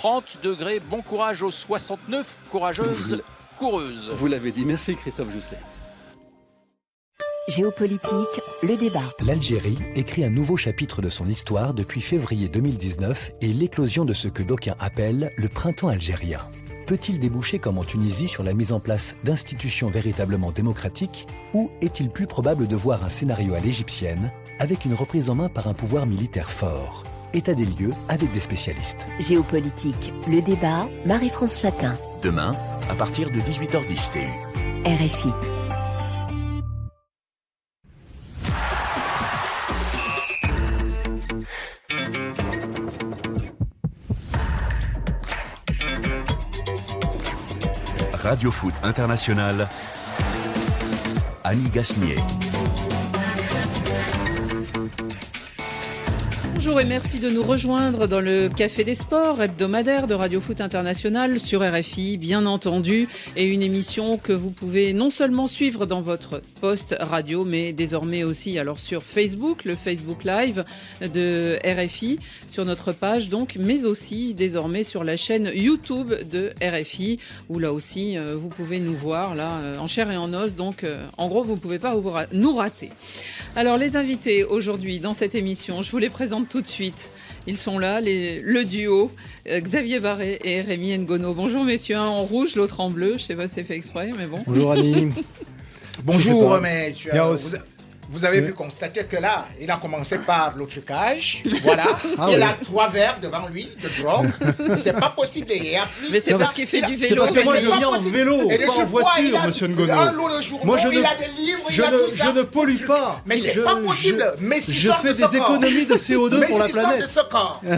30 degrés. Bon courage aux 69 courageuses coureuses. Vous l'avez dit, merci Christophe Jousset. Géopolitique, le débat. L'Algérie écrit un nouveau chapitre de son histoire depuis février 2019 et l'éclosion de ce que d'aucuns appellent le printemps algérien. Peut-il déboucher comme en Tunisie sur la mise en place d'institutions véritablement démocratiques ou est-il plus probable de voir un scénario à l'égyptienne avec une reprise en main par un pouvoir militaire fort ? État des lieux avec des spécialistes. Géopolitique, le débat, Marie-France Chatin. Demain, à partir de 18h10 TU. RFI. Radio Foot International, Annie Gasnier. Bonjour et merci de nous rejoindre dans le Café des Sports hebdomadaire de Radio Foot International sur RFI, bien entendu, et une émission que vous pouvez non seulement suivre dans votre poste radio, mais désormais aussi alors sur Facebook, le Facebook Live de RFI, sur notre page donc, mais aussi désormais sur la chaîne YouTube de RFI, où là aussi vous pouvez nous voir là en chair et en os, donc en gros vous ne pouvez pas nous rater. Alors les invités aujourd'hui dans cette émission, je vous les présente tout de suite. Ils sont là, le duo, Xavier Barré et Rémi Ngono. Bonjour messieurs, un en rouge, l'autre en bleu. Je ne sais pas si c'est fait exprès, mais bon. Bonjour Annie. Bonjour, mais vous avez pu constater que là, il a commencé par le trucage. Voilà. Il a 3 verres devant lui de drogue. C'est pas possible. Il y a plus. Mais c'est parce qu'il fait du vélo. C'est parce que moi je viens en vélo, pas en voiture, monsieur Ngono. Moi je ne pollue pas. Mais c'est pas possible. Messi je fais des économies de CO2 pour la planète. Messi sort de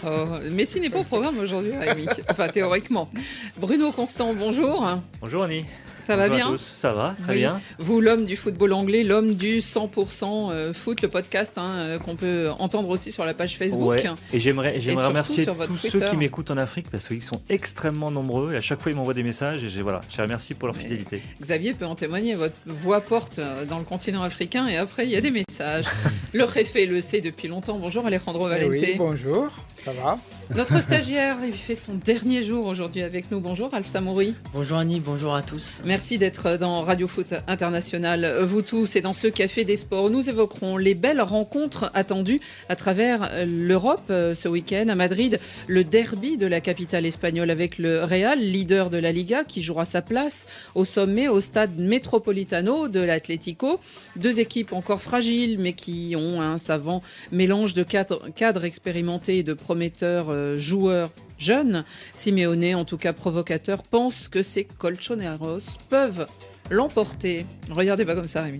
ce corps. Messi n'est pas au programme aujourd'hui, Rémi. Enfin, théoriquement. Bruno Constant, bonjour. Bonjour Annie. Ça va bien ? Ça va, très bien. Vous, l'homme du football anglais, l'homme du 100% foot, le podcast qu'on peut entendre aussi sur la page Facebook. Ouais. Et j'aimerais remercier tous Twitter. ceux qui m'écoutent en Afrique parce qu'ils sont extrêmement nombreux et à chaque fois ils m'envoient des messages et je les remercie pour leur fidélité. Xavier peut en témoigner, votre voix porte dans le continent africain et après il y a des messages. Le réfé le sait depuis longtemps. Bonjour Alejandro Valente. Oui, bonjour, ça va ? Notre stagiaire, il fait son dernier jour aujourd'hui avec nous. Bonjour Alf Samouri. Bonjour Annie, bonjour à tous. Merci d'être dans Radio Foot International. Vous tous, et dans ce Café des Sports, nous évoquerons les belles rencontres attendues à travers l'Europe ce week-end. À Madrid, le derby de la capitale espagnole avec le Real, leader de la Liga, qui jouera sa place au sommet au stade Metropolitano de l'Atlético. 2 équipes encore fragiles, mais qui ont un savant mélange de cadres expérimentés et de prometteurs joueurs jeunes. Simeone, en tout cas provocateur, pense que ces colchoneros peuvent l'emporter. Regardez pas comme ça, Rémi.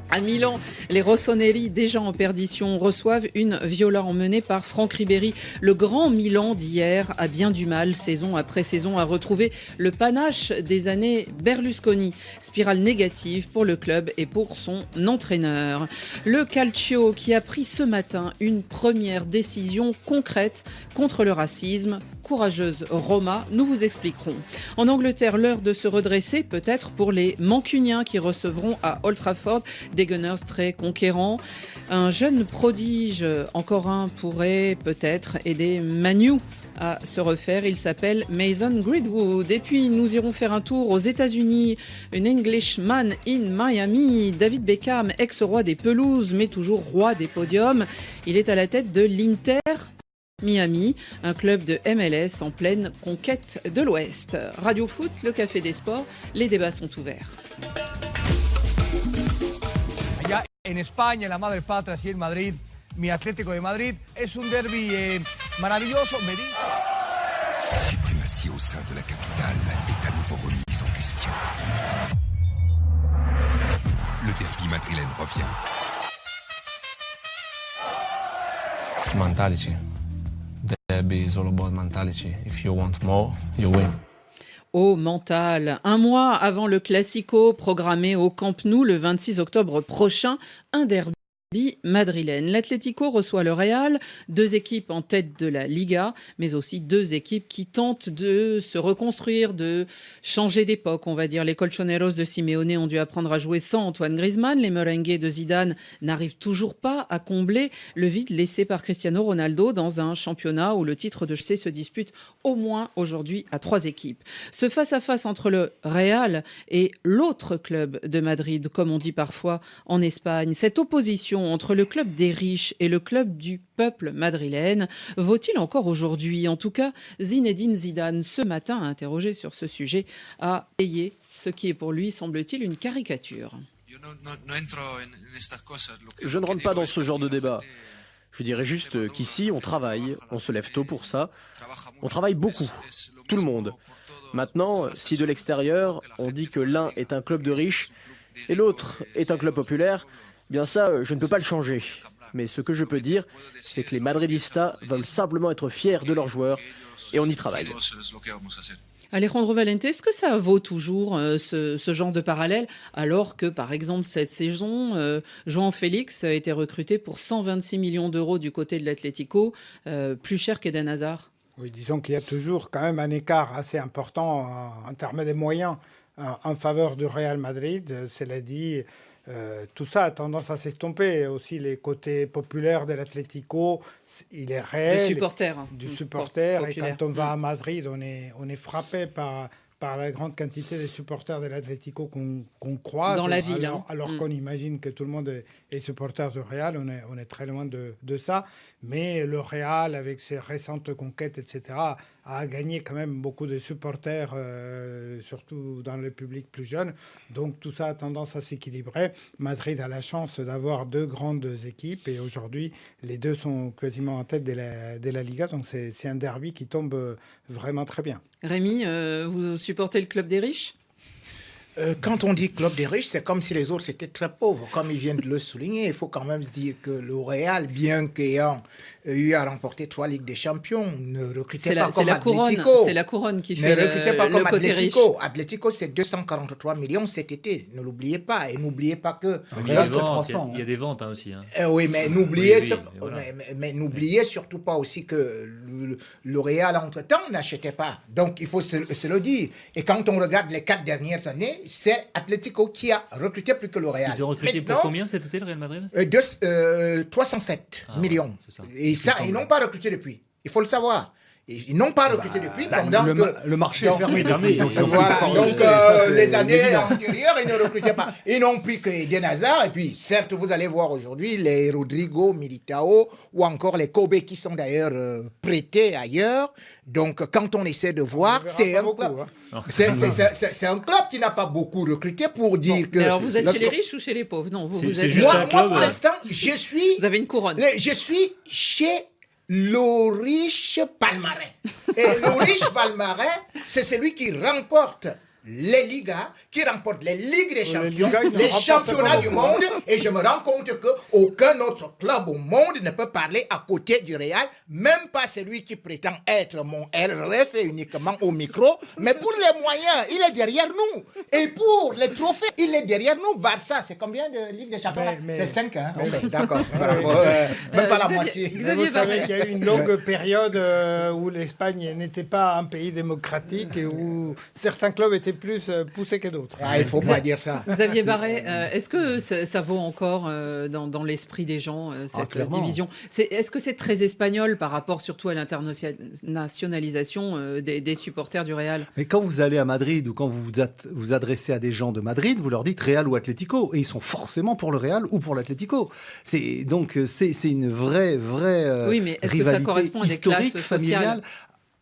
À Milan, les Rossoneri, déjà en perdition, reçoivent une viola emmenée par Franck Ribéry. Le grand Milan d'hier a bien du mal, saison après saison, à retrouver le panache des années Berlusconi. Spirale négative pour le club et pour son entraîneur. Le Calcio qui a pris ce matin une première décision concrète contre le racisme. Courageuse Roma, nous vous expliquerons. En Angleterre, l'heure de se redresser, peut-être pour les Mancuniens qui recevront à Old Trafford des Gunners très conquérants. Un jeune prodige, encore un, pourrait peut-être aider Manu à se refaire. Il s'appelle Mason Greenwood. Et puis, nous irons faire un tour aux États-Unis. Une Englishman in Miami. David Beckham, ex-roi des pelouses, mais toujours roi des podiums. Il est à la tête de l'Inter Miami, un club de MLS en pleine conquête de l'Ouest. Radio Foot, le Café des Sports, les débats sont ouverts. Allá en España, la madre patria, y en Madrid, mi Atlético de Madrid, es un derbi maravilloso. La suprématie au sein de la capitale est à nouveau remise en question. Le derby madrilène revient. Mentality. Derby is all about mentality. If you want more, you win. Au mental. Un mois avant le Classico programmé au Camp Nou le 26 octobre prochain, un derby madrilène. L'Atlético reçoit le Real, 2 équipes en tête de la Liga, mais aussi 2 équipes qui tentent de se reconstruire, de changer d'époque, on va dire. Les Colchoneros de Simeone ont dû apprendre à jouer sans Antoine Griezmann. Les merengues de Zidane n'arrivent toujours pas à combler le vide laissé par Cristiano Ronaldo dans un championnat où le titre de C se dispute au moins aujourd'hui à 3 équipes. Ce face-à-face entre le Real et l'autre club de Madrid, comme on dit parfois en Espagne, cette opposition entre le club des riches et le club du peuple madrilène vaut-il encore aujourd'hui? En tout cas, Zinedine Zidane, ce matin, interrogé sur ce sujet, a payé ce qui est pour lui, semble-t-il, une caricature. Je ne rentre pas dans ce genre de débat. Je dirais juste qu'ici, on travaille, on se lève tôt pour ça. On travaille beaucoup, tout le monde. Maintenant, si de l'extérieur, on dit que l'un est un club de riches et l'autre est un club populaire, bien ça, je ne peux pas le changer. Mais ce que je peux dire, c'est que les madridistas veulent simplement être fiers de leurs joueurs et on y travaille. Alejandro Valente, est-ce que ça vaut toujours ce genre de parallèle, alors que, par exemple, cette saison, João Félix a été recruté pour 126 millions d'euros du côté de l'Atlético, plus cher qu'Eden Hazard? Oui, disons qu'il y a toujours quand même un écart assez important en termes des moyens en faveur du Real Madrid. Cela dit, tout ça a tendance à s'estomper. Aussi, les côtés populaires de l'Atlético, il est réel. Du supporter. Et quand on va à Madrid, on est frappé par la grande quantité de supporters de l'Atlético qu'on croise. Dans la ville. Alors qu'on imagine que tout le monde est supporter du Real, on est très loin de ça. Mais le Real, avec ses récentes conquêtes, etc., a gagné quand même beaucoup de supporters, surtout dans le public plus jeune. Donc tout ça a tendance à s'équilibrer. Madrid a la chance d'avoir 2 grandes équipes et aujourd'hui, les 2 sont quasiment en tête de la Liga. Donc c'est un derby qui tombe vraiment très bien. Rémi, vous supportez le club des riches ? Quand on dit club des riches, c'est comme si les autres étaient très pauvres. Comme ils viennent de le souligner, il faut quand même se dire que le Real, bien qu'ayant eu à remporter 3 Ligues des Champions, ne recrutait pas comme Atlético. C'est la couronne qui fait ne recrutait pas comme côté Atlético. riche. Atlético, c'est 243 millions cet été. Ne l'oubliez pas. Et n'oubliez pas que... Il y a des ventes aussi. Oui, mais n'oubliez mais n'oubliez surtout pas aussi que le Real, entre-temps, n'achetait pas. Donc, il faut se le dire. Et quand on regarde les 4 dernières années, c'est Atlético qui a recruté plus que le Real. Ils ont recruté pour combien cet été, le Real Madrid 307 millions. Et ça, ils n'ont pas recruté depuis. Il faut le savoir. Ils n'ont pas recruté depuis pendant que... Le marché est fermé. Voilà, donc les années antérieures, ils ne recrutaient pas. Ils n'ont pris que Eden Hazard. Et puis, certes, vous allez voir aujourd'hui les Rodrigo, Militao ou encore les Kobe qui sont d'ailleurs prêtés ailleurs. Donc, quand on essaie de voir, c'est un club. C'est un club qui n'a pas beaucoup recruté pour dire que... Alors, vous êtes chez les riches ou chez les pauvres? Non, vous êtes... Moi, pour l'instant, je suis... Vous avez une couronne. Je suis chez... le riche Palmarin. Et le riche Palmarin, c'est celui qui remporte les Ligas, qui remporte les Ligues des Champions, les championnats du monde. Et je me rends compte qu'aucun autre club au monde ne peut parler à côté du Real, même pas celui qui prétend être mon RF uniquement au micro. Mais pour les moyens, il est derrière nous. Et pour les trophées, il est derrière nous. Barça, c'est combien de Ligues des Champions? C'est 5, hein? Okay, d'accord. Même pas la moitié. Vous savez qu'il y a eu une longue période où l'Espagne n'était pas un pays démocratique et où certains clubs étaient plus poussés que d'autres. Il ne faut pas dire ça. Xavier Barret, est-ce que ça vaut encore dans l'esprit des gens, cette division? Est-ce que c'est très espagnol par rapport surtout à l'internationalisation des supporters du Real? Mais quand vous allez à Madrid ou quand vous vous adressez à des gens de Madrid, vous leur dites Real ou Atlético. Et ils sont forcément pour le Real ou pour l'Atlético. Donc c'est une vraie oui, mais est-ce que ça correspond à des classes familiales?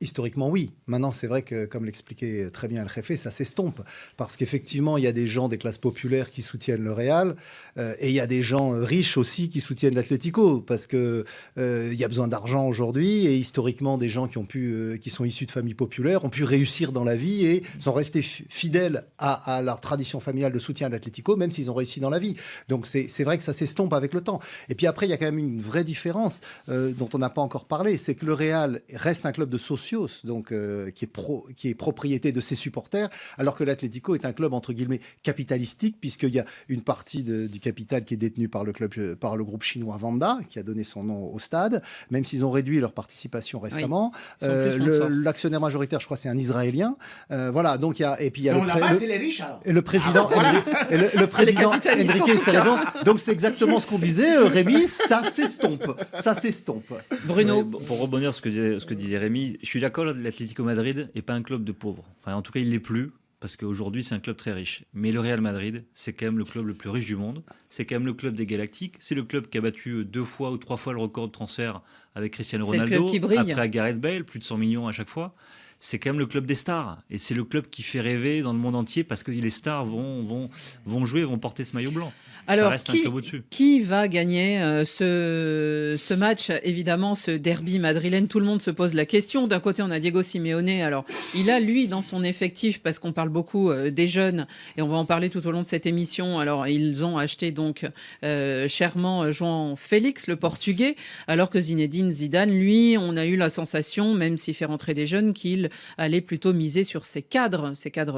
Historiquement, oui. Maintenant, c'est vrai que, comme l'expliquait très bien El Jefe, ça s'estompe. Parce qu'effectivement, il y a des gens des classes populaires qui soutiennent le Real et il y a des gens riches aussi qui soutiennent l'Atlético. Parce qu'il y a besoin d'argent aujourd'hui et historiquement, des gens qui sont issus de familles populaires ont pu réussir dans la vie et sont restés fidèles à leur tradition familiale de soutien à l'Atlético, même s'ils ont réussi dans la vie. Donc, c'est vrai que ça s'estompe avec le temps. Et puis après, il y a quand même une vraie différence dont on n'a pas encore parlé. C'est que le Real reste un club de sociaux Palacios, donc qui est propriété de ses supporters, alors que l'Atlético est un club entre guillemets capitalistique, puisqu'il y a une partie du capital qui est détenue par le groupe chinois Wanda, qui a donné son nom au stade, même s'ils ont réduit leur participation récemment. Oui, l'actionnaire majoritaire, je crois, c'est un Israélien. Voilà, donc il y a là-bas, c'est les riches alors. Et le président, le président Enrique Salazar. Donc c'est exactement ce qu'on disait, Rémi, ça s'estompe. Bruno. Ouais, pour rebondir sur ce que disait Rémi, je suis d'accord, l'Atlético Madrid n'est pas un club de pauvres. Enfin, en tout cas, il ne l'est plus, parce qu'aujourd'hui, c'est un club très riche. Mais le Real Madrid, c'est quand même le club le plus riche du monde. C'est quand même le club des Galactiques. C'est le club qui a battu 2 fois ou 3 fois le record de transfert avec Cristiano Ronaldo. Après Gareth Bale, plus de 100 millions à chaque fois. C'est quand même le club des stars. Et c'est le club qui fait rêver dans le monde entier parce que les stars vont jouer, vont porter ce maillot blanc. Alors, ça reste un club au-dessus. Qui va gagner ce match, évidemment, ce derby madrilène? Tout le monde se pose la question. D'un côté, on a Diego Simeone. Alors, il a, lui, dans son effectif, parce qu'on parle beaucoup des jeunes, et on va en parler tout au long de cette émission. Alors, ils ont acheté donc chèrement João Félix, le Portugais, alors que Zinedine Zidane, lui, on a eu la sensation, même s'il fait rentrer des jeunes, qu'il allait plutôt miser sur ses cadres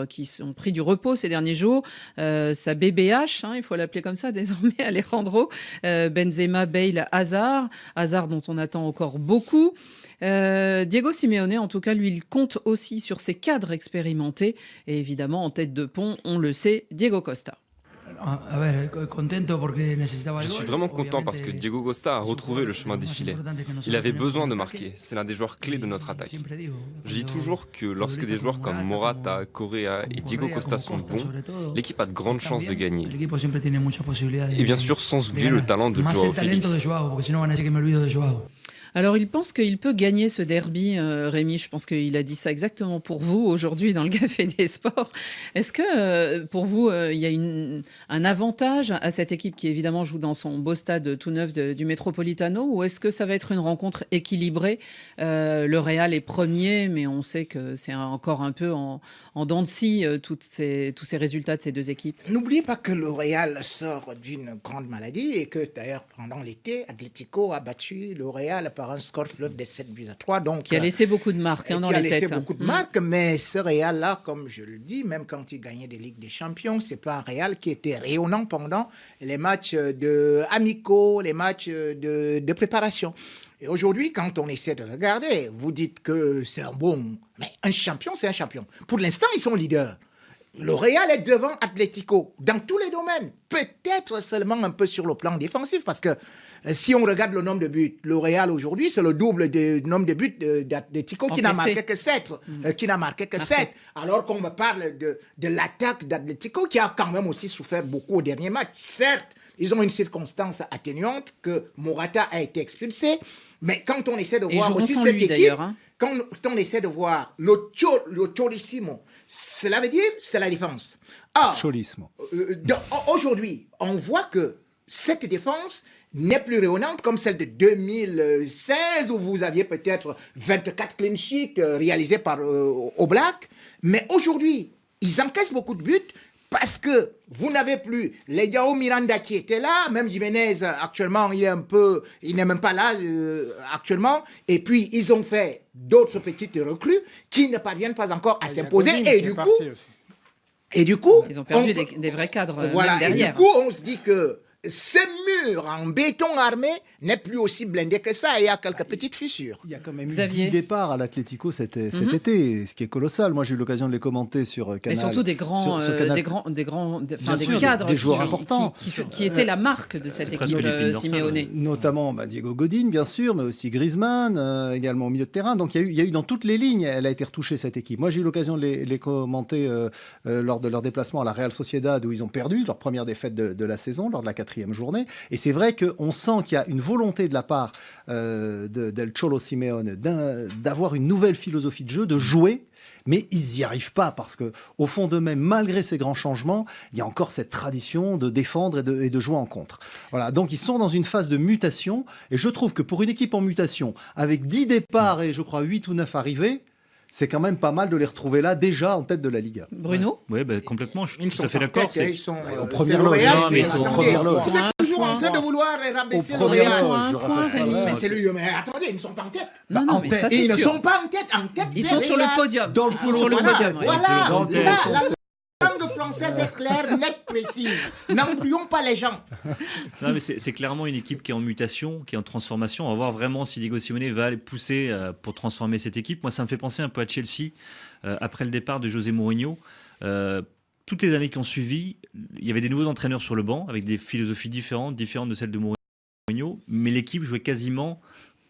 qui ont pris du repos ces derniers jours. Sa BBH, il faut l'appeler comme ça désormais, Alejandro, Benzema, Bale, Hazard dont on attend encore beaucoup. Diego Simeone, en tout cas, lui, il compte aussi sur ses cadres expérimentés. Et évidemment, en tête de pont, on le sait, Diego Costa. Je suis vraiment content parce que Diego Costa a retrouvé le chemin des filets. Il avait besoin de marquer. C'est l'un des joueurs clés de notre attaque. Je dis toujours que lorsque des joueurs comme Morata, Correa et Diego Costa sont bons, l'équipe a de grandes chances de gagner. Et bien sûr, sans oublier le talent de João Félix. Alors, il pense qu'il peut gagner ce derby, Rémi. Je pense qu'il a dit ça exactement pour vous aujourd'hui dans le Café des Sports. Est-ce que pour vous, il y a un avantage à cette équipe qui évidemment joue dans son beau stade tout neuf du Metropolitano, ou est-ce que ça va être une rencontre équilibrée? Le Real est premier, mais on sait que c'est encore un peu en dents de scie tous ces résultats de ces deux équipes. N'oubliez pas que le Real sort d'une grande maladie et que d'ailleurs pendant l'été, Atlético a battu le Real par un score fleuve de 7-3. Donc, qui a laissé beaucoup de marques dans les têtes. Qui a laissé beaucoup de marques, mais ce Real-là, comme je le dis, même quand il gagnait des Ligues des Champions, c'est pas un Real qui était rayonnant pendant les matchs amicaux, les matchs de préparation. Et aujourd'hui, quand on essaie de regarder, vous dites que c'est un bon... Mais un champion, c'est un champion. Pour l'instant, ils sont leaders. Le Real est devant Atlético dans tous les domaines. Peut-être seulement un peu sur le plan défensif, parce que si on regarde le nombre de buts, le Real aujourd'hui, c'est le double du nombre de buts d'Atlético qui n'a marqué que 7. Alors qu'on me parle de l'attaque d'Atlético qui a quand même aussi souffert beaucoup au dernier match. Certes, ils ont une circonstance atténuante que Morata a été expulsé, mais quand on essaie de voir aussi cette équipe, quand on essaie de voir le Cholissimo, cela veut dire c'est la défense. Cholismo. Aujourd'hui, on voit que cette défense n'est plus rayonnante comme celle de 2016 où vous aviez peut-être 24 clean sheets réalisés par Oblak. Mais aujourd'hui, ils encaissent beaucoup de buts parce que vous n'avez plus les Yao Miranda qui étaient là, même Jiménez actuellement, il n'est même pas là actuellement. Et puis, ils ont fait d'autres petites recrues qui ne parviennent pas encore à s'imposer. Et du coup, ils ont perdu des vrais cadres. Voilà, et du coup, on se dit que ce mur en béton armé n'est plus aussi blindé que ça. Il y a quelques petites fissures. Il y a quand même eu 10 départs à l'Atlético cet été, ce qui est colossal. Moi, j'ai eu l'occasion de les commenter sur Canal. Et surtout des cadres, des joueurs importants qui étaient la marque de cette équipe Simeone. Notamment Diego Godin, bien sûr, mais aussi Griezmann, également au milieu de terrain. Donc, il y a eu dans toutes les lignes, elle a été retouchée, cette équipe. Moi, j'ai eu l'occasion de les commenter lors de leur déplacement à la Real Sociedad, où ils ont perdu leur première défaite de la saison, lors de la 4e journée. Et c'est vrai qu'on sent qu'il y a une volonté de la part del Cholo Simeone d'avoir une nouvelle philosophie de jeu, de jouer, mais ils n'y arrivent pas parce qu'au fond d'eux-mêmes, malgré ces grands changements, il y a encore cette tradition de défendre et de jouer en contre. Voilà, donc ils sont dans une phase de mutation et je trouve que pour une équipe en mutation, avec 10 départs et je crois 8 ou 9 arrivés, c'est quand même pas mal de les retrouver là, déjà en tête de la Liga. Bruno ? Oui, complètement, je suis tout à fait d'accord. Ils sont en première loge. C'est toujours toujours en train de vouloir rabaisser le premier Real. Mais c'est lui. Mais attendez, ils ne sont pas en tête. Non, mais ça, c'est ils ne sûr. sont pas en tête. En tête, Ils sont sur le podium. Dans le Ils sont sur le podium. Voilà. La langue française est claire, nette, précise. N'embrouillons pas les gens. Non, mais c'est clairement une équipe qui est en mutation, qui est en transformation. On va voir vraiment si Diego Simeone va aller pousser pour transformer cette équipe. Moi, ça me fait penser un peu à Chelsea après le départ de José Mourinho. Toutes les années qui ont suivi, il y avait des nouveaux entraîneurs sur le banc avec des philosophies différentes de celles de Mourinho, mais l'équipe jouait quasiment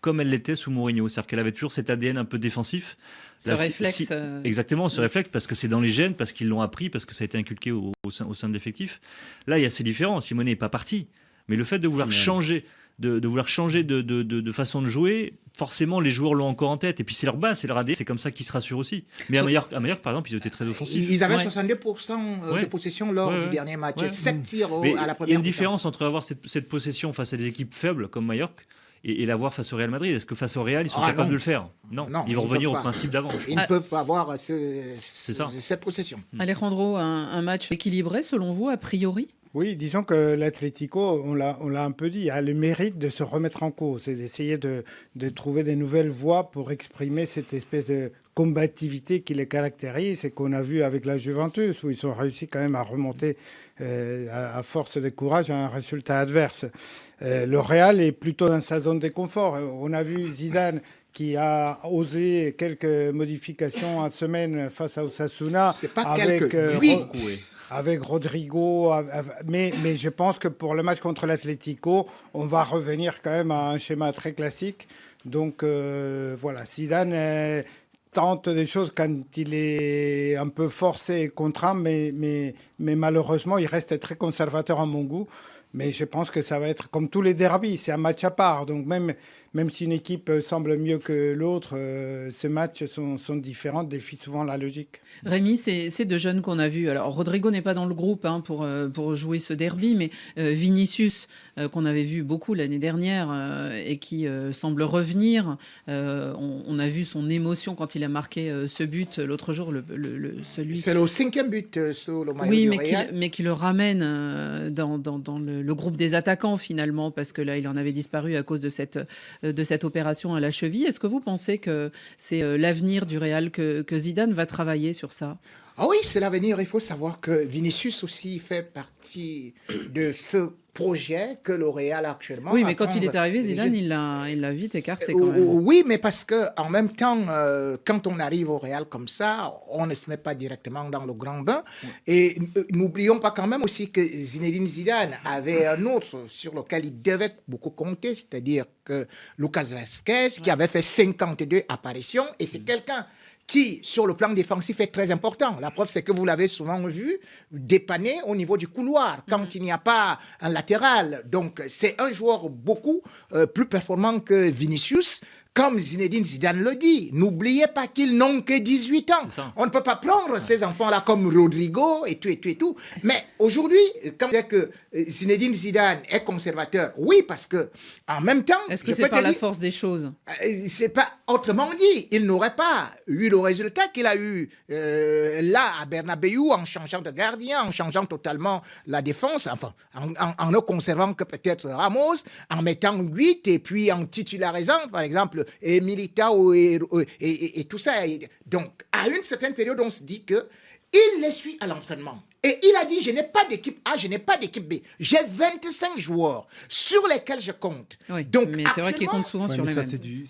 comme elle l'était sous Mourinho. C'est-à-dire qu'elle avait toujours cet ADN un peu défensif. Ce réflexe. Exactement, ce réflexe, parce que c'est dans les gènes, parce qu'ils l'ont appris, parce que ça a été inculqué au sein de l'effectif. Là, c'est différent. Simeone n'est pas parti. Mais le fait de vouloir changer, de façon de jouer, forcément, les joueurs l'ont encore en tête. Et puis, c'est leur base, c'est leur ADN. C'est comme ça qu'ils se rassurent aussi. Mais à Mallorca, par exemple, ils étaient très offensifs. Ils avaient 62% de possession lors du dernier match. 7 tirs à la première mi-temps. Il y a une différence entre avoir cette possession face à des équipes faibles comme Mallorca et l'avoir face au Real Madrid. Est-ce que face au Real, ils sont capables de le faire? Non, ils vont revenir au principe d'avant. Ils ne peuvent pas avoir cette possession. Alejandro, un match équilibré selon vous, a priori? Oui, disons que l'Atlético, on l'a un peu dit, a le mérite de se remettre en cause et d'essayer de trouver des nouvelles voies pour exprimer cette espèce de combativité qui les caractérise et qu'on a vu avec la Juventus, où ils ont réussi quand même à remonter à force de courage à un résultat adverse. Le Real est plutôt dans sa zone de confort. On a vu Zidane qui a osé quelques modifications en semaine face à Osasuna. C'est pas avec Rodrigo, mais je pense que pour le match contre l'Atlético, on va revenir quand même à un schéma très classique. Donc voilà, Zidane tente des choses quand il est un peu forcé et contraint, mais malheureusement, il reste très conservateur à mon goût. Mais je pense que ça va être comme tous les derbys, c'est un match à part. Donc même si une équipe semble mieux que l'autre, ces matchs sont différents, défient souvent la logique. Rémi, c'est deux jeunes qu'on a vus. Alors Rodrigo n'est pas dans le groupe pour jouer ce derby, mais Vinicius, qu'on avait vu beaucoup l'année dernière et qui semble revenir. On a vu son émotion quand il a marqué ce but l'autre jour, celui... C'est le 5e but sur le maillot du Real. Mais qui le ramène dans le groupe des attaquants finalement, parce que là, il en avait disparu à cause de cette opération à la cheville. Est-ce que vous pensez que c'est l'avenir du Real, que Zidane va travailler sur ça? Ah oui, c'est l'avenir. Il faut savoir que Vinicius aussi fait partie de ce projet que le Real actuellement. Oui, mais quand il est arrivé, Zidane, il l'a vite écarté quand même. Oui, mais parce que en même temps, quand on arrive au Real comme ça, on ne se met pas directement dans le grand bain. Et n'oublions pas quand même aussi que Zinedine Zidane avait un autre sur lequel il devait beaucoup compter, c'est-à-dire que Lucas Vázquez, qui avait fait 52 apparitions, et c'est quelqu'un qui, sur le plan défensif, est très important. La preuve, c'est que vous l'avez souvent vu dépanner au niveau du couloir, quand il n'y a pas un latéral. Donc, c'est un joueur beaucoup plus performant que Vinicius. Comme Zinedine Zidane le dit, n'oubliez pas qu'ils n'ont que 18 ans. On ne peut pas prendre ces enfants-là comme Rodrigo et tout. Mais aujourd'hui, comme c'est que Zinedine Zidane est conservateur, oui, parce que en même temps... Est-ce que c'est par la force des choses? C'est pas autrement dit. Il n'aurait pas eu le résultat qu'il a eu là à Bernabéu en changeant de gardien, en changeant totalement la défense, enfin, en ne conservant que peut-être Ramos, en mettant 8 et puis en titularisant, par exemple, et Militao et tout ça. Donc, à une certaine période, on se dit qu'il les suit à l'entraînement. Et il a dit, je n'ai pas d'équipe A, je n'ai pas d'équipe B. J'ai 25 joueurs sur lesquels je compte. Oui, donc, mais c'est vrai qu'il compte souvent sur les mêmes. C'est du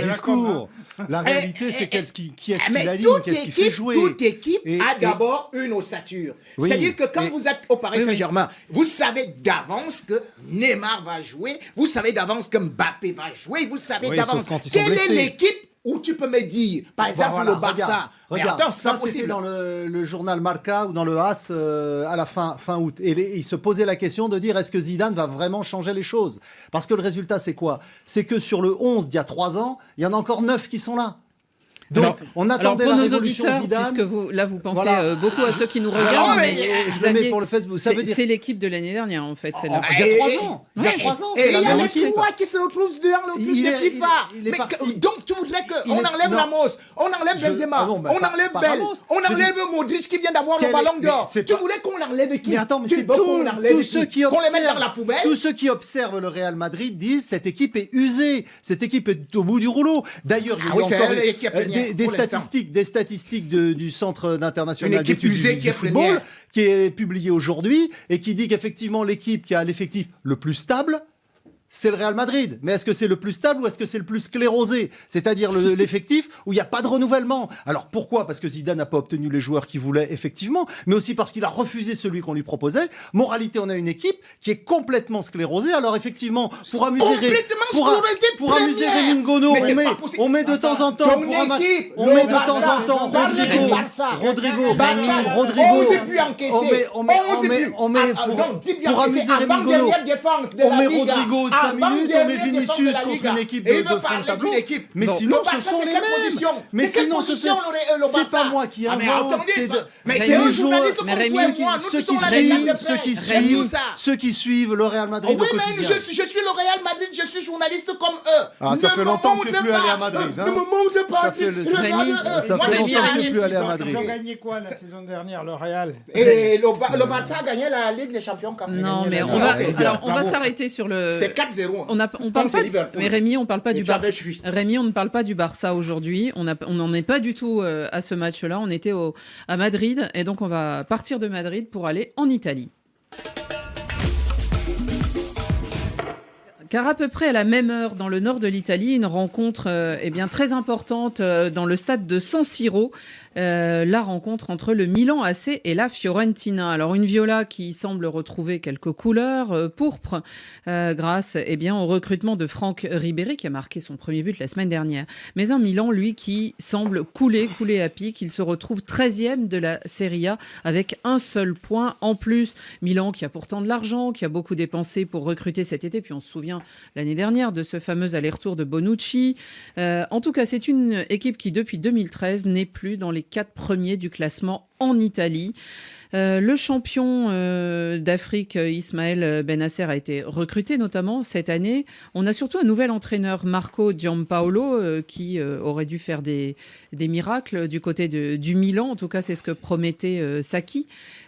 discours. La réalité, c'est qui est-ce qui l'aligne, qu'est-ce qui fait jouer. Toute équipe a d'abord une ossature. Oui. C'est-à-dire que quand vous êtes au Paris Saint-Germain, vous savez d'avance que Neymar va jouer, vous savez d'avance que Mbappé va jouer, vous savez d'avance quelle est l'équipe où tu peux me dire, par exemple, le Barça. Regarde, attends, ça c'était dans le journal Marca ou dans le AS à la fin août. Et il se posait la question de dire est-ce que Zidane va vraiment changer les choses? Parce que le résultat, c'est quoi? C'est que sur le 11 d'il y a 3 ans, il y en a encore 9 qui sont là. Donc, on attendait pour la nos révolution auditeurs, Zidane. puisque vous pensez Voilà. beaucoup à ceux qui nous Alors, regardent, mais mais je le mets pour le Facebook. Ça veut dire c'est l'équipe de l'année dernière, en fait. celle-là. il y a 3 ans. Il y a 3 ans. Et c'est il y la a même les équipe. Chinois qui se retrouvent dans le Il de est- FIFA. il est parti. Donc tu voudrais qu'on Il est- enlève non. Ramos, on enlève Benzema, non, bah, on pas- enlève pas Bell, Ramos. on Je enlève Modric qui vient d'avoir le Quel est- ballon mais d'or. c'est Tu pas- voulais qu'on enlève qui? Mais attends, mais Tu c'est veux qu'on enlève tous ceux qui qu'on les mette observent, dans la poubelle? tous ceux qui observent le Real Madrid disent cette équipe est usée, cette équipe est au bout du rouleau. D'ailleurs, il y a Ah oui, eu c'est encore elle qui a plénière, des pour l'instant. statistiques du Centre international Une équipe d'études usée du qui est football plénière. qui est publié aujourd'hui et qui dit qu'effectivement l'équipe qui a l'effectif le plus stable, c'est le Real Madrid. Mais est-ce que c'est le plus stable ou est-ce que c'est le plus sclérosé? C'est-à-dire l'effectif où il n'y a pas de renouvellement. Alors pourquoi? Parce que Zidane n'a pas obtenu les joueurs qu'il voulait, effectivement, mais aussi parce qu'il a refusé celui qu'on lui proposait. Moralité, on a une équipe qui est complètement sclérosée. Alors effectivement, pour amuser Raymond Gono, on met de temps en temps Rodrigo, pour amuser Raymond Gono, on met Rodrigo 5 minutes, on met Vinicius contre une équipe de fond de tableau. Mais sinon, ce sont les mêmes. Mais sinon, c'est pas moi qui invente. C'est les joueurs, ceux qui suivent le Real Madrid au Oui, mais quotidien. je suis le Real Madrid, je suis journaliste comme eux. Ah, ça fait longtemps que tu n'es plus allé à Madrid. Ne me montre pas. Ça fait longtemps que tu n'es plus allé à Madrid. Ils ont gagné quoi la saison dernière, le Real? Et le Barça a gagné la Ligue des Champions quand même. Non, mais on va s'arrêter sur le. C'est 4-0. On parle pas. Mais Rémi, on parle pas du Barça. Rémi, on ne parle pas du Barça aujourd'hui. On n'en est pas du tout à ce match-là. On était à Madrid et donc on va partir de Madrid pour aller en Italie. Car à peu près à la même heure, dans le nord de l'Italie, une rencontre très importante dans le stade de San Siro. La rencontre entre le Milan AC et la Fiorentina. Alors une Viola qui semble retrouver quelques couleurs pourpres grâce au recrutement de Franck Ribéry qui a marqué son premier but la semaine dernière. Mais un Milan, lui, qui semble couler à pic. Il se retrouve 13e de la Serie A avec un seul point en plus. Milan qui a pourtant de l'argent, qui a beaucoup dépensé pour recruter cet été. Puis on se souvient l'année dernière de ce fameux aller-retour de Bonucci. En tout cas, c'est une équipe qui, depuis 2013, n'est plus dans les 4 premiers du classement en Italie. Le champion d'Afrique, Ismaël Bennacer, a été recruté notamment cette année. On a surtout un nouvel entraîneur, Marco Giampaolo, qui aurait dû faire des miracles du côté du Milan. En tout cas, c'est ce que promettait Sacchi.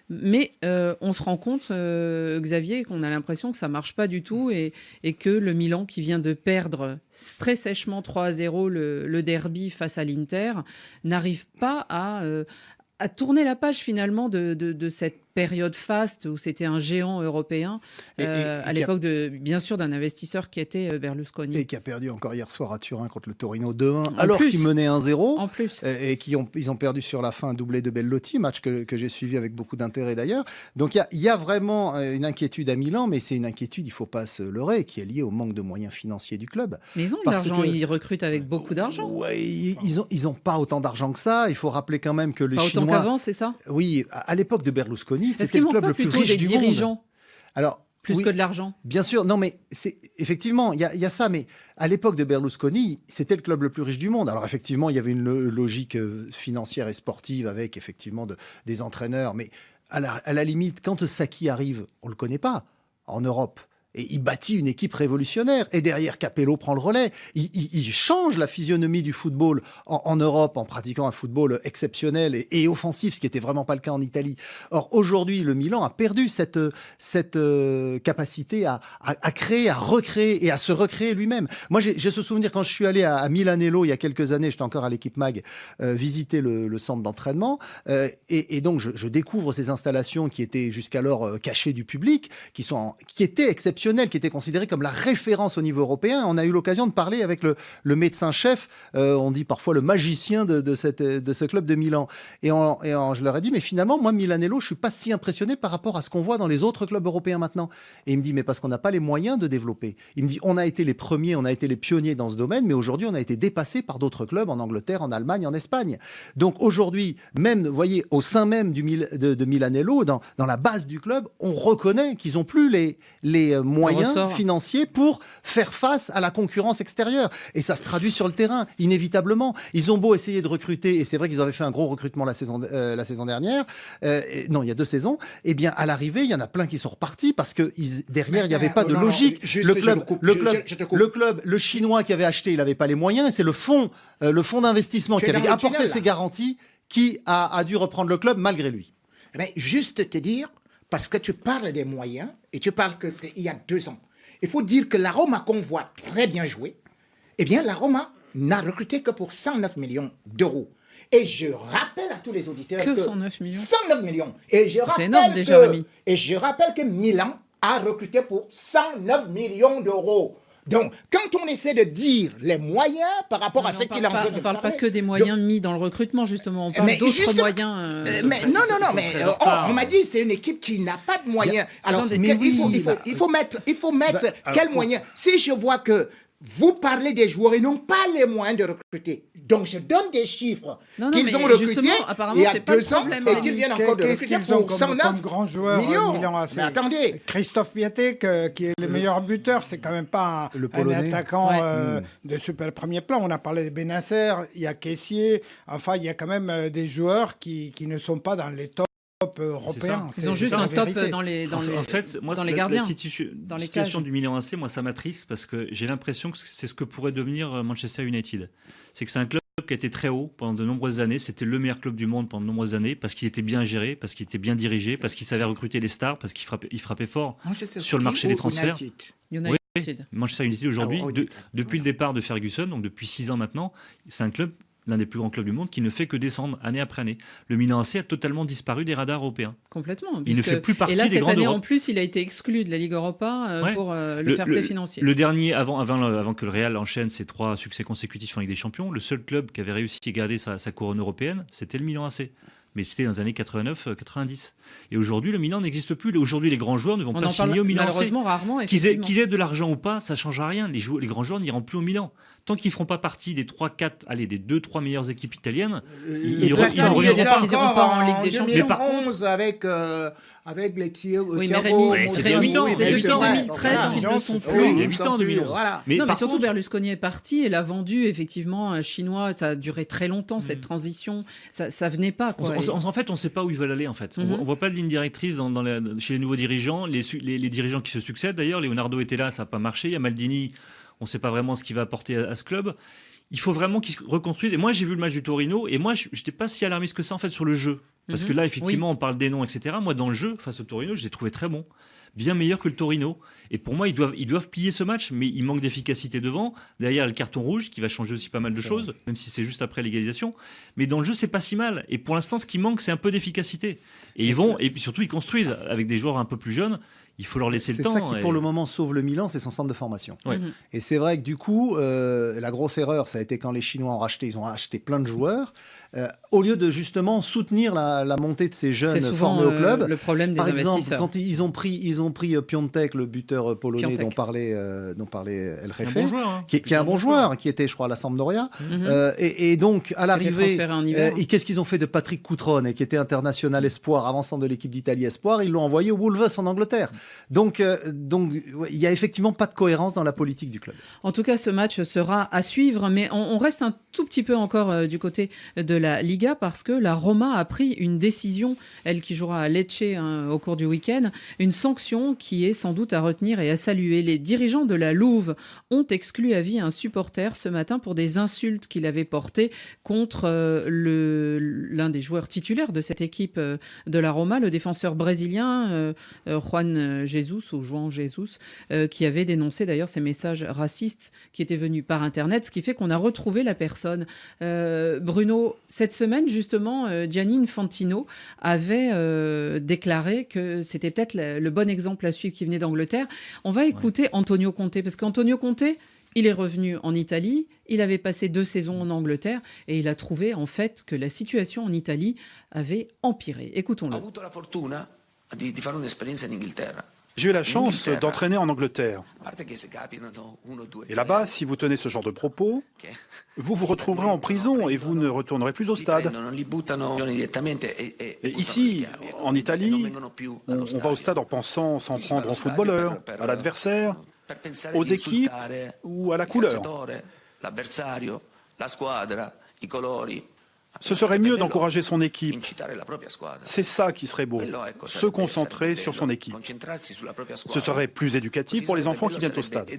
Mais on se rend compte, Xavier, qu'on a l'impression que ça ne marche pas du tout et que le Milan, qui vient de perdre très sèchement 3-0 le derby face à l'Inter, n'arrive pas à tourner la page finalement de cette période faste où c'était un géant européen à l'époque bien sûr d'un investisseur qui était Berlusconi. Et qui a perdu encore hier soir à Turin contre le Torino 2-1 alors qu'il menait 1-0 en plus. Et ils ont perdu sur la fin un doublé de Bellotti, match que j'ai suivi avec beaucoup d'intérêt d'ailleurs. Donc il y a vraiment une inquiétude à Milan, mais c'est une inquiétude, il ne faut pas se leurrer, qui est liée au manque de moyens financiers du club. Mais ils ont de l'argent, ils recrutent avec beaucoup d'argent. Ouais, ils ont pas autant d'argent que ça. Il faut rappeler quand même que les Chinois... Pas autant qu'avant, c'est ça? Oui, à l'époque de Berlusconi, Est-ce c'était le club le plus riche du monde. Alors, plus que de l'argent. Bien sûr, non, mais effectivement, il y a ça, mais à l'époque de Berlusconi, c'était le club le plus riche du monde. Alors effectivement, il y avait une logique financière et sportive avec effectivement des entraîneurs, mais à la limite, quand Sacchi arrive, on le connaît pas en Europe. Et il bâtit une équipe révolutionnaire. Et derrière, Capello prend le relais. Il change la physionomie du football en Europe en pratiquant un football exceptionnel et offensif, ce qui n'était vraiment pas le cas en Italie. Or, aujourd'hui, le Milan a perdu cette capacité à créer, à recréer et à se recréer lui-même. Moi, j'ai ce souvenir quand je suis allé à Milanello il y a quelques années, j'étais encore à l'équipe MAG, visiter le centre d'entraînement. Et donc, je découvre ces installations qui étaient jusqu'alors cachées du public, qui étaient exceptionnelles, qui était considéré comme la référence au niveau européen. On a eu l'occasion de parler avec le médecin-chef, on dit parfois le magicien de ce club de Milan. Et je leur ai dit, mais finalement, moi, Milanello, je ne suis pas si impressionné par rapport à ce qu'on voit dans les autres clubs européens maintenant. Et il me dit, mais parce qu'on n'a pas les moyens de développer. Il me dit, on a été les premiers, on a été les pionniers dans ce domaine, mais aujourd'hui, on a été dépassé par d'autres clubs en Angleterre, en Allemagne, en Espagne. Donc aujourd'hui, même, vous voyez, au sein même de Milanello, dans la base du club, on reconnaît qu'ils n'ont plus les moyens financiers pour faire face à la concurrence extérieure. Et ça se traduit sur le terrain, inévitablement. Ils ont beau essayer de recruter, et c'est vrai qu'ils avaient fait un gros recrutement la saison dernière, non, il y a 2 saisons, eh bien, à l'arrivée, il y en a plein qui sont repartis parce que derrière, il n'y avait pas de logique. Le Chinois qui avait acheté, il n'avait pas les moyens, et c'est le fonds d'investissement qui avait apporté ces garanties qui a dû reprendre le club malgré lui. Mais juste te dire, parce que tu parles des moyens, et tu parles que c'est il y a 2 ans. Il faut dire que la Roma qu'on voit très bien jouer, eh bien la Roma n'a recruté que pour 109 millions d'euros. Et je rappelle à tous les auditeurs que 109 millions. 109 millions. C'est énorme déjà, Rémi. Et je rappelle que Milan a recruté pour 109 millions d'euros. Donc, quand on essaie de dire les moyens par rapport à ce qu'il a en train de parler... On ne parle pas que des moyens mis dans le recrutement, justement. On parle d'autres moyens. Mais non, on m'a dit c'est une équipe qui n'a pas de moyens. Alors, il faut mettre quels moyens? Si je vois que vous parlez des joueurs, ils n'ont pas les moyens de recruter. Donc, je donne des chiffres qu'ils ont recrutés il y a 2 ans et qu'ils viennent encore de recruter pour 109 grand joueur millions. Mais attendez. Christophe Piatek, qui est le meilleur buteur, c'est quand même pas un attaquant de super premier plan. On a parlé de Benasser, il y a Kessié. Enfin, il y a quand même des joueurs qui ne sont pas dans les tops européens. Ils ont juste un top dans les gardiens. La situation du Milan AC, moi, ça m'attriste parce que j'ai l'impression que c'est ce que pourrait devenir Manchester United. C'est que c'est un club qui a été très haut pendant de nombreuses années. C'était le meilleur club du monde pendant de nombreuses années parce qu'il était bien géré, parce qu'il était bien dirigé, parce qu'il savait recruter les stars, parce qu'il frappait fort sur le marché des transferts. United. Oui, Manchester United aujourd'hui, depuis le départ de Ferguson, donc depuis 6 ans maintenant, c'est un club, l'un des plus grands clubs du monde, qui ne fait que descendre année après année. Le Milan AC a totalement disparu des radars européens. Complètement. Il ne fait plus partie des grandes Europe. Et là, cette année, Europe. En plus, il a été exclu de la Ligue Europa pour le fair play financier. Le dernier, avant que le Real enchaîne ses 3 succès consécutifs en Ligue des Champions, le seul club qui avait réussi à garder sa couronne européenne, c'était le Milan AC. Mais c'était dans les années 89-90. Et aujourd'hui, le Milan n'existe plus. Aujourd'hui, les grands joueurs ne vont pas signer au Milan AC. Malheureusement, rarement, qu'ils aient de l'argent ou pas, ça ne changera rien. Les grands joueurs n'iront plus au Milan. Tant qu'ils ne feront pas partie des 2-3 meilleures équipes italiennes, ils ne reviendront pas en Ligue des Champions. 2011 avec les tirs. Oui, mais Rémi, c'est depuis 2013 qu'ils ne sont plus. Il y a 8 ans en 2011. Mais surtout, Berlusconi est parti et l'a vendu, effectivement, chinois. Ça a duré très longtemps, cette transition. Ça venait pas, quoi. En fait, on ne sait pas où ils veulent aller. En fait. On ne voit pas de ligne directrice chez les nouveaux dirigeants. Les dirigeants qui se succèdent, d'ailleurs. Leonardo était là, ça n'a pas marché. Il y a Maldini, on ne sait pas vraiment ce qu'il va apporter à ce club. Il faut vraiment qu'ils se reconstruisent. Et moi, j'ai vu le match du Torino. Et moi, je n'étais pas si alarmiste que ça, en fait, sur le jeu. Parce que là, effectivement, on parle des noms, etc. Moi, dans le jeu, face au Torino, je les ai trouvés très bons. Bien meilleur que le Torino. Et pour moi, ils doivent plier ce match, mais il manque d'efficacité devant. Derrière, le carton rouge qui va changer aussi pas mal de choses, même si c'est juste après l'égalisation. Mais dans le jeu, c'est pas si mal. Et pour l'instant, ce qui manque, c'est un peu d'efficacité. Et puis surtout, ils construisent avec des joueurs un peu plus jeunes. Il faut leur laisser le temps. C'est ça qui, pour le moment, sauve le Milan, c'est son centre de formation. Et c'est vrai que du coup, la grosse erreur, ça a été quand les Chinois ils ont racheté plein de joueurs. Au lieu de justement soutenir la montée de ces jeunes formés au club. Le problème des Par exemple, investisseurs. quand ils ont pris Piontek, le buteur polonais dont parlait El Jefe, qui est un bon joueur, qui était, je crois, à la Sampdoria. Et donc, à l'arrivée, qu'est-ce qu'ils ont fait de Patrick Cutrone, qui était international espoir, avançant de l'équipe d'Italie espoir? Ils l'ont envoyé au Wolves en Angleterre. Donc, il n'y a effectivement pas de cohérence dans la politique du club. En tout cas, ce match sera à suivre, mais on reste un tout petit peu encore du côté de la Liga parce que la Roma a pris une décision, elle qui jouera à Lecce au cours du week-end, une sanction qui est sans doute à retenir et à saluer. Les dirigeants de la Louve ont exclu à vie un supporter ce matin pour des insultes qu'il avait portées contre l'un des joueurs titulaires de cette équipe de la Roma, le défenseur brésilien Juan Jesus, qui avait dénoncé d'ailleurs ces messages racistes qui étaient venus par Internet, ce qui fait qu'on a retrouvé la personne. Bruno, cette semaine, justement, Gianni Infantino avait déclaré que c'était peut-être le bon exemple à suivre qui venait d'Angleterre. On va écouter Antonio Conte, parce qu'Antonio Conte, il est revenu en Italie, il avait passé 2 saisons en Angleterre et il a trouvé en fait que la situation en Italie avait empiré. Écoutons-le. Ho avuto la fortuna di fare un'esperienza in Inghilterra J'ai eu la chance d'entraîner en Angleterre. Et là-bas, si vous tenez ce genre de propos, vous vous retrouverez en prison et vous ne retournerez plus au stade. Et ici, en Italie, on va au stade en pensant s'en prendre aux footballeurs, à l'adversaire, aux équipes ou à la couleur. Ce serait mieux d'encourager son équipe. C'est ça qui serait beau, se concentrer sur son équipe. Ce serait plus éducatif pour les enfants qui viennent au stade.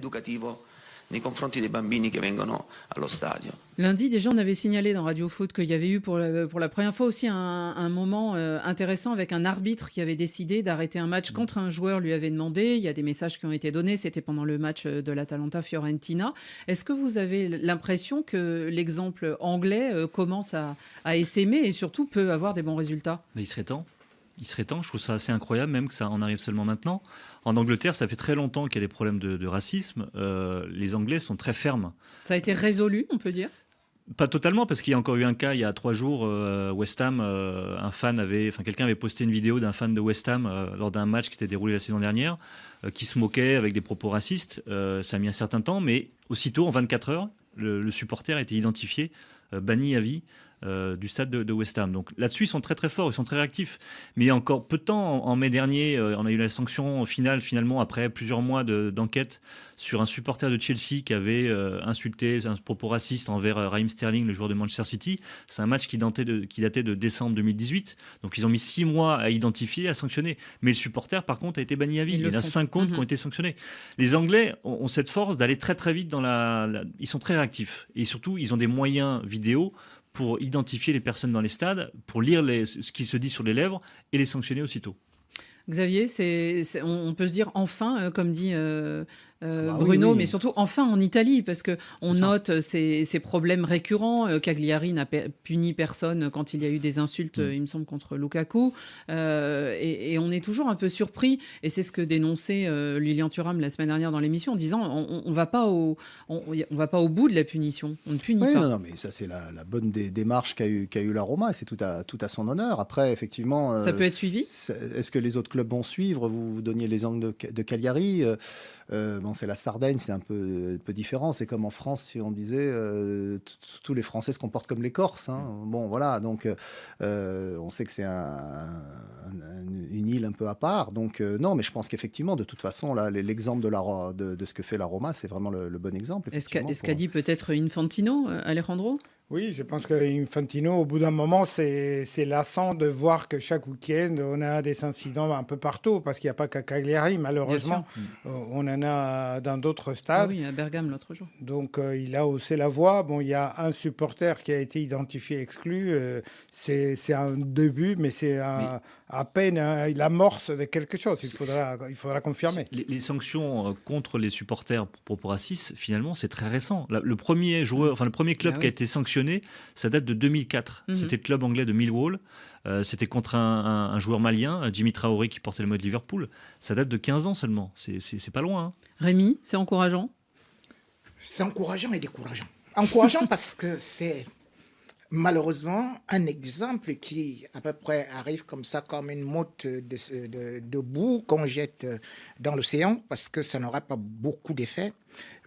Lundi, déjà, on avait signalé dans Radio Foot qu'il y avait eu pour la première fois aussi un moment intéressant avec un arbitre qui avait décidé d'arrêter un match contre un joueur lui avait demandé. Il y a des messages qui ont été donnés, c'était pendant le match de l'Atalanta-Fiorentina. Est-ce que vous avez l'impression que l'exemple anglais commence à essaimer et surtout peut avoir des bons résultats ? Mais il serait temps. Il serait temps, je trouve ça assez incroyable même que ça en arrive seulement maintenant. En Angleterre, ça fait très longtemps qu'il y a des problèmes de racisme. Les Anglais sont très fermes. Ça a été résolu, on peut dire ? Pas totalement, parce qu'il y a encore eu un cas il y a 3 jours, West Ham, quelqu'un avait posté une vidéo d'un fan de West Ham lors d'un match qui s'était déroulé la saison dernière, qui se moquait avec des propos racistes. Ça a mis un certain temps, mais aussitôt, en 24 heures, le supporter a été identifié, banni à vie. Du stade de West Ham. Donc là-dessus, ils sont très très forts, ils sont très réactifs. Mais il y a encore peu de temps, en mai dernier, on a eu la sanction finale, finalement, après plusieurs mois d'enquête sur un supporter de Chelsea qui avait insulté un propos raciste envers Raheem Sterling, le joueur de Manchester City. C'est un match qui datait de décembre 2018. Donc ils ont mis 6 mois à identifier, à sanctionner. Mais le supporter, par contre, a été banni à vie. Il y en a 5 comptes qui ont été sanctionnés. Les Anglais ont cette force d'aller très très vite Ils sont très réactifs. Et surtout, ils ont des moyens vidéo pour identifier les personnes dans les stades, pour lire ce qui se dit sur les lèvres et les sanctionner aussitôt. Xavier, on peut se dire enfin, comme dit Bruno, oui. Mais surtout enfin en Italie, parce qu'on note ces problèmes récurrents. Cagliari n'a puni personne quand il y a eu des insultes, il me semble, contre Lukaku. Et on est toujours un peu surpris, et c'est ce que dénonçait Lilian Thuram la semaine dernière dans l'émission, en disant on va pas au bout de la punition, on ne punit pas. Non, mais ça c'est la bonne démarche qu'a eu la Roma, c'est tout à son honneur. Après, effectivement... ça peut être suivi ? Est-ce que les autres clubs vont suivre ? Vous donniez l'exemple de Cagliari. C'est la Sardaigne, c'est un peu différent. C'est comme en France, si on disait tous les Français se comportent comme les Corses. Hein. Bon, voilà. Donc, on sait que c'est une île un peu à part. Donc, non, mais je pense qu'effectivement, de toute façon, là, l'exemple de ce que fait la Roma, c'est vraiment le bon exemple. Est-ce qu'a dit peut-être Infantino, Alejandro ? Oui, je pense qu'Infantino, au bout d'un moment, c'est lassant de voir que chaque week-end, on a des incidents un peu partout, parce qu'il n'y a pas qu'à Cagliari, malheureusement. On en a dans d'autres stades. Ah oui, à Bergame l'autre jour. Donc, il a haussé la voix. Bon, il y a un supporter qui a été identifié exclu. C'est un début, mais c'est à peine l'amorce de quelque chose. Il faudra confirmer. Les sanctions contre les supporters pour propos racistes, finalement, c'est très récent. Le premier club qui a été sanctionné, ça date de 2004. C'était le club anglais de Millwall. C'était contre un joueur malien, Jimmy Traoré, qui portait le maillot de Liverpool. Ça date de 15 ans seulement. C'est pas loin. Hein. Rémi, c'est encourageant ? C'est encourageant et décourageant. Encourageant parce que c'est malheureusement un exemple qui à peu près arrive comme ça, comme une motte de boue qu'on jette dans l'océan, parce que ça n'aura pas beaucoup d'effet.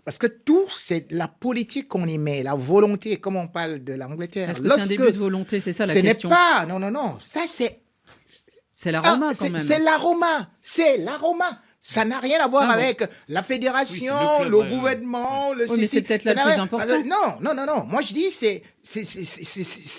Parce que tout, c'est la politique qu'on y met, la volonté, comme on parle de l'Angleterre. Est-ce que c'est un début de volonté, c'est ça la question ? Ce n'est pas, non. Ça, c'est... C'est la Roma, quand même. C'est la Roma. Ça n'a rien à voir avec la fédération, le gouvernement, le... mais c'est peut-être la plus importante. Non. Moi, je dis, c'est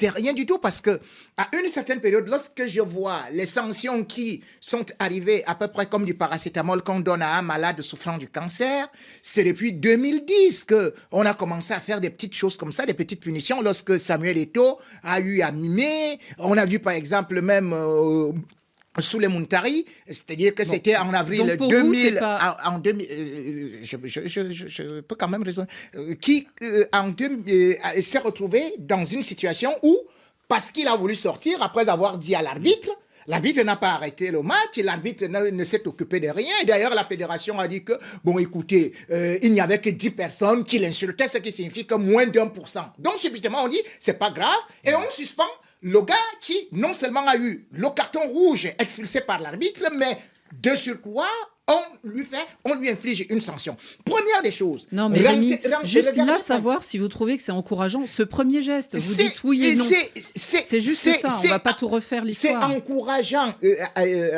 rien du tout, parce que à une certaine période, lorsque je vois les sanctions qui sont arrivées à peu près comme du paracétamol qu'on donne à un malade souffrant du cancer, c'est depuis 2010 qu'on a commencé à faire des petites choses comme ça, des petites punitions. Lorsque Samuel Eto'o a eu à mimer, on a vu par exemple même... sous les Muntari, c'est-à-dire que c'était en avril 2000, en 2000 je peux quand même raisonner, qui s'est retrouvé dans une situation où, parce qu'il a voulu sortir après avoir dit à l'arbitre n'a pas arrêté le match, l'arbitre ne s'est occupé de rien. Et d'ailleurs, la fédération a dit que, écoutez, il n'y avait que 10 personnes qui l'insultaient, ce qui signifie que moins d'1%. Donc, subitement, on dit, c'est pas grave, et on suspend le gars qui, non seulement a eu le carton rouge expulsé par l'arbitre, mais de surcroît, on lui inflige une sanction. Première des choses. Non, mais Rémi, juste là, savoir si vous trouvez que c'est encourageant, ce premier geste. Vous dites oui et non. C'est juste ça, on ne va pas tout refaire l'histoire. C'est encourageant,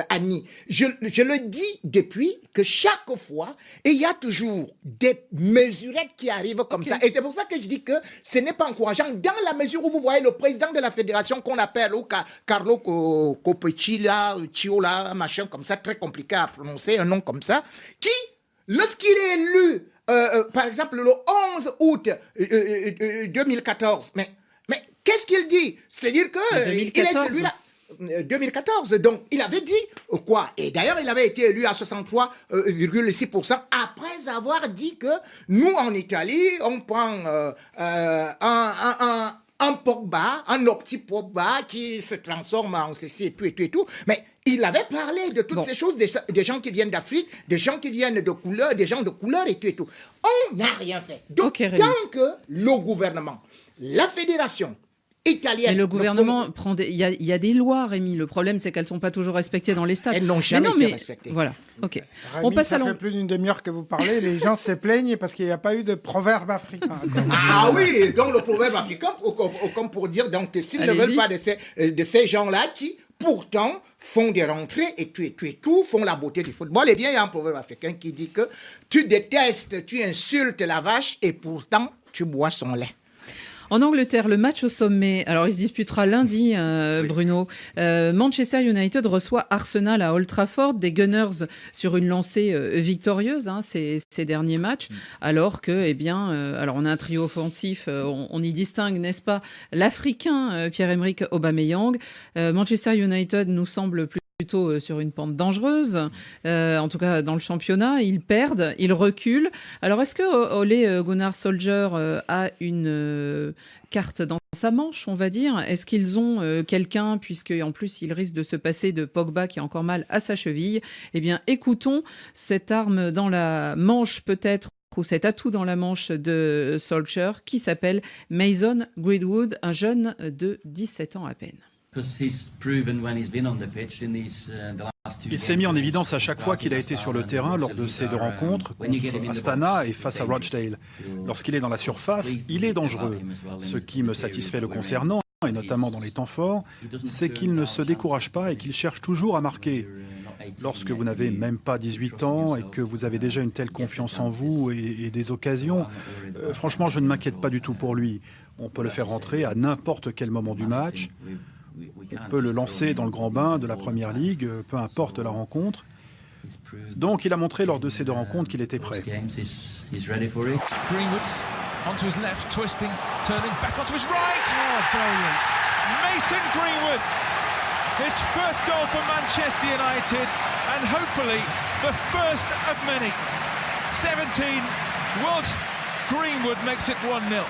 Annie. Je le dis depuis que chaque fois, il y a toujours des mesurettes qui arrivent comme ça. Et c'est pour ça que je dis que ce n'est pas encourageant dans la mesure où vous voyez le président de la fédération qu'on appelle Carlo Copecilla, Chiola, machin comme ça, très compliqué à prononcer, un nom comme ça, qui, lorsqu'il est élu, par exemple, le 11 août 2014, mais qu'est-ce qu'il dit? C'est-à-dire qu'il est celui-là. 2014, donc il avait dit quoi? Et d'ailleurs, il avait été élu à 63,6% après avoir dit que nous, en Italie, on prend un Pogba, un petit Pogba qui se transforme en ceci et tout. Mais il avait parlé de toutes ces choses, des gens qui viennent d'Afrique, des gens qui viennent de couleur, des gens de couleur et tout. On n'a rien fait. Donc, tant que le gouvernement, la fédération italienne... Et le gouvernement prend des... Il y a des lois, Rémi. Le problème, c'est qu'elles ne sont pas toujours respectées dans les stades. Elles n'ont jamais été respectées. Voilà, ok. Rémi, on passe ça fait plus d'une demi-heure que vous parlez. Les gens se plaignent parce qu'il n'y a pas eu de proverbe africain. Oui, donc le proverbe africain, comme pour dire, donc s'ils ne veulent pas de ces gens-là qui... pourtant, font des rentrées et tout, font la beauté du football. Eh bien, il y a un proverbe africain qui dit que tu détestes, tu insultes la vache et pourtant, tu bois son lait. En Angleterre, le match au sommet, alors il se disputera lundi, Bruno. Manchester United reçoit Arsenal à Old Trafford, des Gunners sur une lancée victorieuse ces derniers matchs, alors que, alors on a un trio offensif, on y distingue, n'est-ce pas, l'Africain Pierre-Emerick Aubameyang. Manchester United nous semble plutôt sur une pente dangereuse, en tout cas dans le championnat. Ils perdent, ils reculent. Alors, est-ce que Ole Gunnar Solskjaer a une carte dans sa manche, on va dire? Est-ce qu'ils ont quelqu'un, puisque en plus il risque de se passer de Pogba qui a encore mal à sa cheville? Eh bien, écoutons cette arme dans la manche peut-être, ou cet atout dans la manche de Solskjaer, qui s'appelle Mason Greenwood, un jeune de 17 ans à peine. Il s'est mis en évidence à chaque fois qu'il a été sur le terrain lors de ces deux rencontres, contre Astana et face à Rochdale. Lorsqu'il est dans la surface, il est dangereux. Ce qui me satisfait le concernant, et notamment dans les temps forts, c'est qu'il ne se décourage pas et qu'il cherche toujours à marquer. Lorsque vous n'avez même pas 18 ans et que vous avez déjà une telle confiance en vous et des occasions, franchement, je ne m'inquiète pas du tout pour lui. On peut le faire rentrer à n'importe quel moment du match. On peut le lancer dans le grand bain de la Première Ligue, peu importe la rencontre. Donc il a montré lors de ces deux rencontres qu'il était prêt. Greenwood onto his left, twisting, turning back onto his right. Oh, brilliant. Mason Greenwood, his first goal for Manchester United and hopefully the first of many. 17, Wood Greenwood makes it 1-0.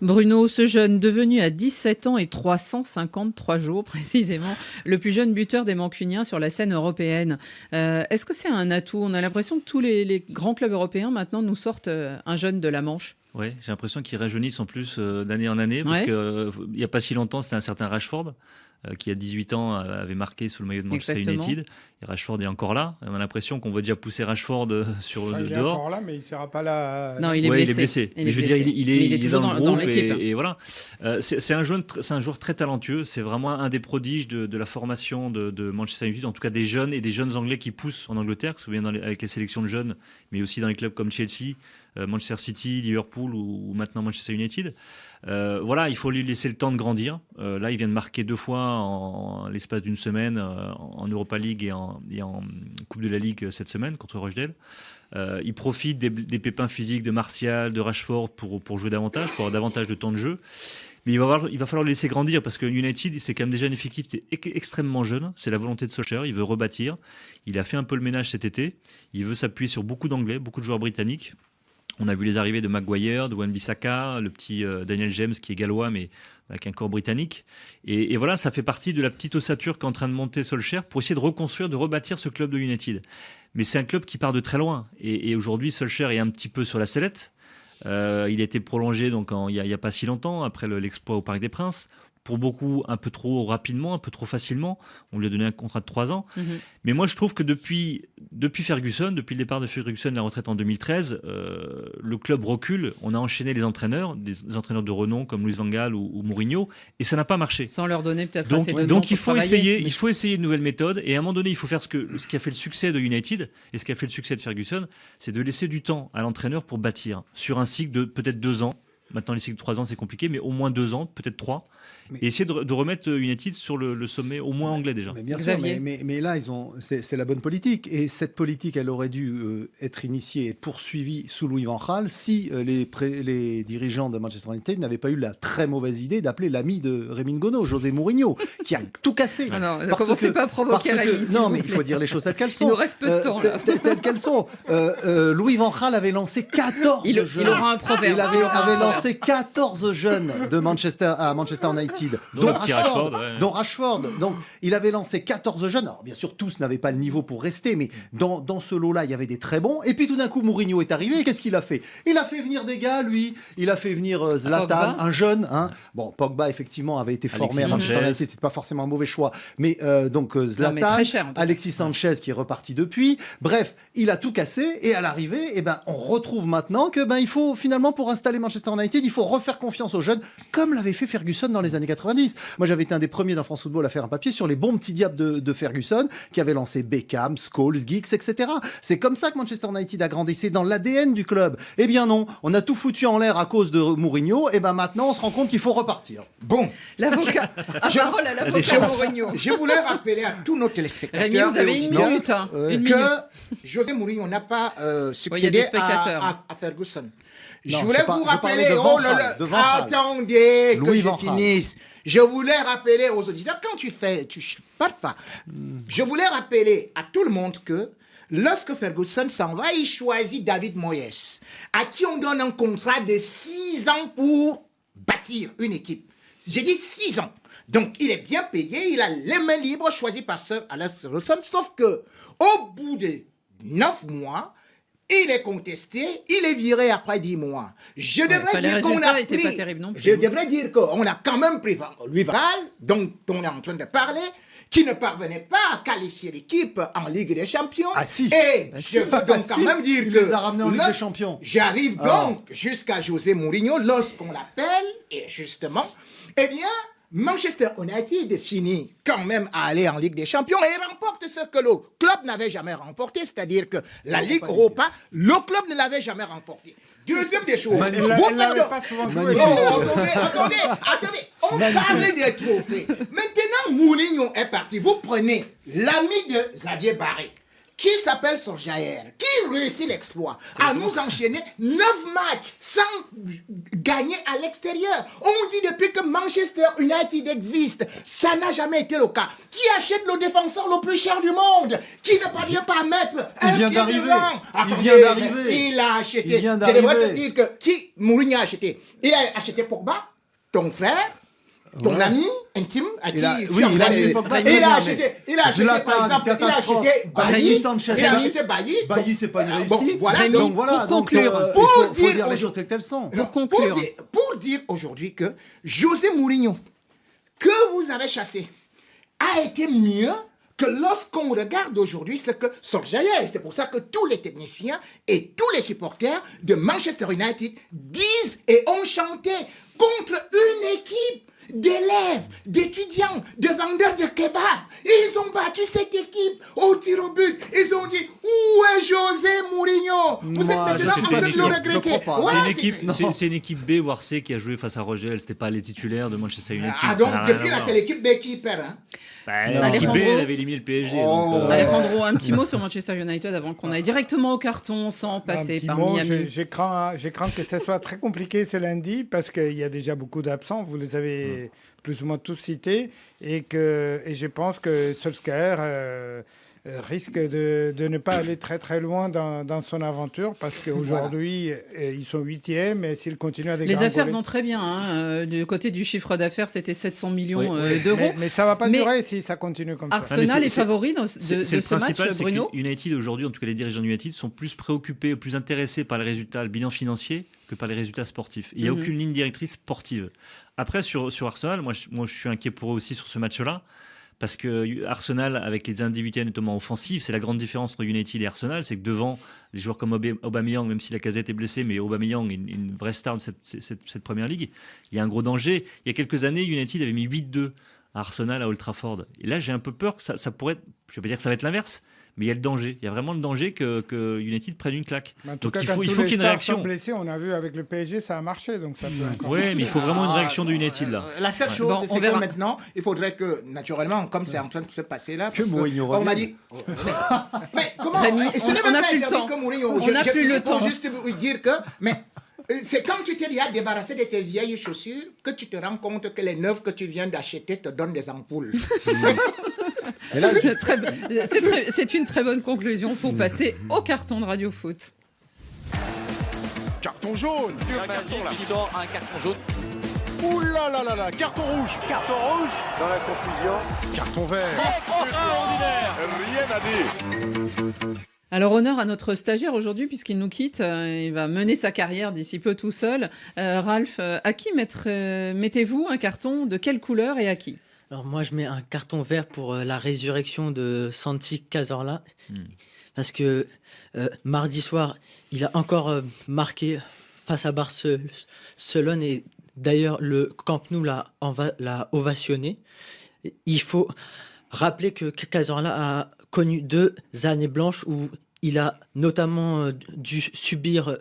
Bruno, ce jeune devenu à 17 ans et 353 jours précisément, le plus jeune buteur des Mancuniens sur la scène européenne. Est-ce que c'est un atout? On a l'impression que tous les grands clubs européens maintenant nous sortent un jeune de la Manche. Oui, j'ai l'impression qu'ils rajeunissent en plus d'année en année, parce qu'il n'y a pas si longtemps, c'était un certain Rashford, qui à 18 ans avait marqué sous le maillot de Manchester United. Et Rashford est encore là. On a l'impression qu'on va déjà pousser Rashford sur il est dehors. encore là, mais il ne sera pas là. Non, il est blessé. Mais je veux dire, il est dans le groupe et voilà. C'est un joueur très talentueux. C'est vraiment un des prodiges de la formation de Manchester United, en tout cas des jeunes et des jeunes Anglais qui poussent en Angleterre, que ce soit bien avec les sélections de jeunes, mais aussi dans les clubs comme Chelsea, Manchester City, Liverpool ou maintenant Manchester United. Voilà, il faut lui laisser le temps de grandir. Là, il vient de marquer 2 fois en l'espace d'une semaine en Europa League et en Coupe de la Ligue cette semaine contre Rochdale. Il profite des pépins physiques de Martial, de Rashford pour jouer davantage, pour avoir davantage de temps de jeu. Mais il va falloir le laisser grandir parce que United, c'est quand même déjà un effectif qui est extrêmement jeune. C'est la volonté de Solskjaer. Il veut rebâtir. Il a fait un peu le ménage cet été. Il veut s'appuyer sur beaucoup d'Anglais, beaucoup de joueurs britanniques. On a vu les arrivées de Maguire, de Wan-Bissaka, le petit Daniel James qui est gallois mais avec un corps britannique. Et voilà, ça fait partie de la petite ossature qu'est en train de monter Solskjaer pour essayer de reconstruire, de rebâtir ce club de United. Mais c'est un club qui part de très loin. Et aujourd'hui, Solskjaer est un petit peu sur la sellette. Il a été prolongé donc il n'y a pas si longtemps, après l'exploit au Parc des Princes. pour beaucoup un peu trop rapidement, un peu trop facilement. On lui a donné un contrat de 3 ans. Mais moi, je trouve que depuis Ferguson, depuis le départ de Ferguson, la retraite en 2013, le club recule. On a enchaîné les entraîneurs, des entraîneurs de renom comme Luis van Gaal ou Mourinho, et ça n'a pas marché. Sans leur donner peut-être assez de temps donc il pour faut travailler. essayer, il faut essayer de nouvelles méthodes, et à un moment donné, il faut faire ce qui a fait le succès de United et ce qui a fait le succès de Ferguson, c'est de laisser du temps à l'entraîneur pour bâtir sur un cycle de peut-être 2 ans. Maintenant, les cycles de 3 ans, c'est compliqué, mais au moins 2 ans, peut-être 3. Et essayer de remettre United sur le sommet, au moins anglais déjà. Mais bien sûr, mais là, c'est la bonne politique. Et cette politique, elle aurait dû être initiée et poursuivie sous Louis van Gaal si les dirigeants de Manchester United n'avaient pas eu la très mauvaise idée d'appeler l'ami de Raymond Ngono, José Mourinho, qui a tout cassé. Non, ne commencez pas à provoquer Rémi. Non, mais il faut dire les choses telles qu'elles sont. Il nous reste peu de temps, là. Telles qu'elles sont. Louis van Gaal avait lancé 14 jeunes. Il aura un proverbe. Il avait lancé 14 jeunes de Manchester à Manchester United. Dont Rashford. Donc, il avait lancé 14 jeunes. Alors, bien sûr, tous n'avaient pas le niveau pour rester, mais dans ce lot-là, il y avait des très bons. Et puis, tout d'un coup, Mourinho est arrivé. Et qu'est-ce qu'il a fait? Il a fait venir des gars, lui. Il a fait venir Zlatan, un jeune. Bon, Pogba, effectivement, avait été formé à Manchester United. C'est pas forcément un mauvais choix. Mais donc, Zlatan, Alexis Sanchez, qui est reparti depuis. Bref, il a tout cassé. Et à l'arrivée, on retrouve maintenant que il faut, finalement, pour installer Manchester United, il faut refaire confiance aux jeunes, comme l'avait fait Ferguson dans les années 90. Moi, j'avais été un des premiers dans France Football à faire un papier sur les bons petits diables de Ferguson, qui avait lancé Beckham, Scholes, Giggs, etc. C'est comme ça que Manchester United a grandi, c'est dans l'ADN du club. Eh bien non, on a tout foutu en l'air à cause de Mourinho, et maintenant on se rend compte qu'il faut repartir. Bon. L'avocat, parole à l'avocat Mourinho. Je voulais rappeler à tous nos téléspectateurs Rémi, vous avez une minute. Que José Mourinho n'a pas succédé à Ferguson. Je voulais vous rappeler, attendez que je finisse. Je voulais rappeler aux auditeurs, quand tu parles pas. Je voulais rappeler à tout le monde que lorsque Ferguson s'en va, il choisit David Moyes, à qui on donne un contrat de 6 ans pour bâtir une équipe. J'ai dit 6 ans. Donc, il est bien payé, il a les mains libres, choisi par Sir Alex Ferguson, sauf que au bout de 9 mois, il est contesté, il est viré après 10 mois. Je devrais dire qu'on a pris... pas terrible non plus. Je devrais dire qu'on a quand même pris Louis van Gaal, dont on est en train de parler, qui ne parvenait pas à qualifier l'équipe en Ligue des Champions. Ah si. Et je veux donc quand même dire il que... les a ramenés en Ligue des Champions. J'arrive donc jusqu'à José Mourinho lorsqu'on l'appelle, et justement, eh bien... Manchester United finit quand même à aller en Ligue des Champions et remporte ce que le club n'avait jamais remporté, c'est-à-dire que la Ligue Europa, le club ne l'avait jamais remporté. Deuxième des choses. Attendez, on parlait des trophées. Maintenant, Mourinho est parti. Vous prenez l'ami de Xavier Barré, qui s'appelle Solskjaer, qui réussit l'exploit à nous enchaîner 9 matchs sans gagner à l'extérieur. On dit depuis que Manchester United existe, ça n'a jamais été le cas. Qui achète le défenseur le plus cher du monde? Qui ne parvient pas à mettre un pied devant? Il vient d'arriver. Il a acheté. Il vient d'arriver. Je devrais te dire que qui Mourinho a acheté? Il a acheté Pogba, ton frère, ton ami intime, à qui il a acheté Pogba. Il a acheté, par exemple, il a acheté Bailly. Il a acheté Bailly. Bailly, c'est pas une réussite. Donc voilà, pour conclure, il faut dire les choses telles qu'elles sont. Pour conclure. Pour dire aujourd'hui que José Mourinho, que vous avez chassé, a été mieux que lorsqu'on regarde aujourd'hui ce que Solskjaer, c'est pour ça que tous les techniciens et tous les supporters de Manchester United disent et ont chanté contre une équipe d'élèves, d'étudiants, de vendeurs de kebab. Ils ont battu cette équipe au tir au but. Ils ont dit, où est José Mourinho? Vous êtes maintenant en train de le regretter. C'est une équipe B, voire C, qui a joué face à Rogel. C'était pas les titulaires de Manchester United. Ah donc, depuis là, c'est l'équipe B qui perd. L'équipe B, elle avait éliminé le PSG. Alejandro, un petit mot sur Manchester United avant qu'on aille directement au carton sans passer par Miami. Je crains que ce soit très compliqué ce lundi parce qu'il y a déjà beaucoup d'absents. Vous les avez plus ou moins tous cités et je pense que Solskjaer risque de ne pas aller très très loin dans son aventure parce qu'aujourd'hui, ils sont 8e et s'ils continuent à dégringoler... Les affaires vont très bien. Hein. Du côté du chiffre d'affaires, c'était 700 millions d'euros. Mais ça ne va pas durer si ça continue comme ça. Arsenal est favori de ce match, Bruno. United aujourd'hui, en tout cas les dirigeants d'United, sont plus préoccupés, plus intéressés par les résultats, le bilan financier, que par les résultats sportifs. Il n'y a aucune ligne directrice sportive. Après, sur Arsenal, moi je suis inquiet pour eux aussi sur ce match-là. Parce que Arsenal, avec les individuels notamment offensifs, c'est la grande différence entre United et Arsenal, c'est que devant, des joueurs comme Aubameyang, même si Lacazette est blessé, mais Aubameyang est une vraie star de cette première ligue, il y a un gros danger. Il y a quelques années, United avait mis 8-2 à Arsenal à Old Trafford. Et là, j'ai un peu peur que ça pourrait être, je ne vais pas dire que ça va être l'inverse, mais il y a le danger. Il y a vraiment le danger que United prenne une claque. Donc il faut qu'il y ait une réaction. Blessés, on a vu avec le PSG, ça a marché. Oui, mais il faut vraiment une réaction de United là. La seule chose, c'est que maintenant, il faudrait que, naturellement, comme c'est en train de se passer là, on m'a dit... mais comment Rémi, on n'a plus le temps. On n'a plus le temps. Juste vous dire que... Mais c'est quand tu t'es déjà débarrassé de tes vieilles chaussures que tu te rends compte que les neuves que tu viens d'acheter te donnent des ampoules. C'est une très bonne conclusion pour passer au carton de Radio Foot. Carton jaune. Un carton qui sort, un carton jaune. Ouh là là là là, carton rouge. Carton rouge. Dans la confusion. Carton vert. Extraordinaire. Rien à dire. Alors honneur à notre stagiaire aujourd'hui puisqu'il nous quitte, il va mener sa carrière d'ici peu tout seul. Ralph, à qui mettez-vous un carton, de quelle couleur et à qui ? Alors moi je mets un carton vert pour la résurrection de Santi Cazorla parce que mardi soir il a encore marqué face à Barcelone et d'ailleurs le Camp Nou l'a ovationné. Il faut rappeler que Cazorla a connu 2 années blanches où il a notamment dû subir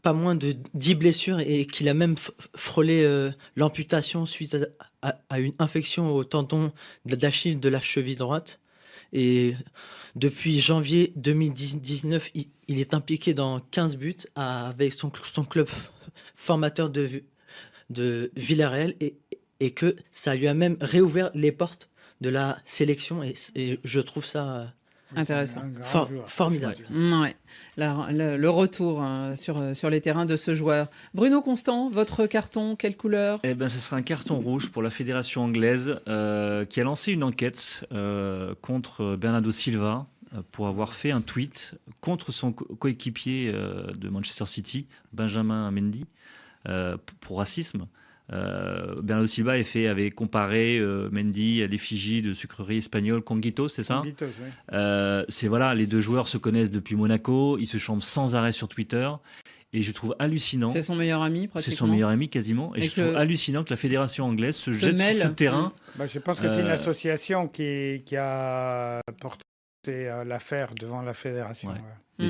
pas moins de 10 blessures et qu'il a même frôlé l'amputation suite à une infection au tendon d'Achille de la cheville droite. Et depuis janvier 2019, il est impliqué dans 15 buts avec son club formateur de Villarreal et que ça lui a même réouvert les portes de la sélection et je trouve ça intéressant, formidable. Ouais. Le retour sur les terrains de ce joueur. Bruno Constant, votre carton, quelle couleur ? Eh ben, ce sera un carton rouge pour la fédération anglaise qui a lancé une enquête contre Bernardo Silva pour avoir fait un tweet contre son coéquipier de Manchester City, Benjamin Mendy, pour racisme. Bernardo Silva avait comparé Mendy à l'effigie de sucrerie espagnole Conguitos, c'est ça ? Conguitos, oui. C'est voilà, les deux joueurs se connaissent depuis Monaco, ils se chambent sans arrêt sur Twitter. Et je trouve hallucinant. C'est son meilleur ami, pratiquement. C'est son meilleur ami, quasiment. Et je trouve hallucinant que la fédération anglaise se jette sur ce terrain. Je pense que c'est une association qui a porté l'affaire devant la fédération. Ouais. Et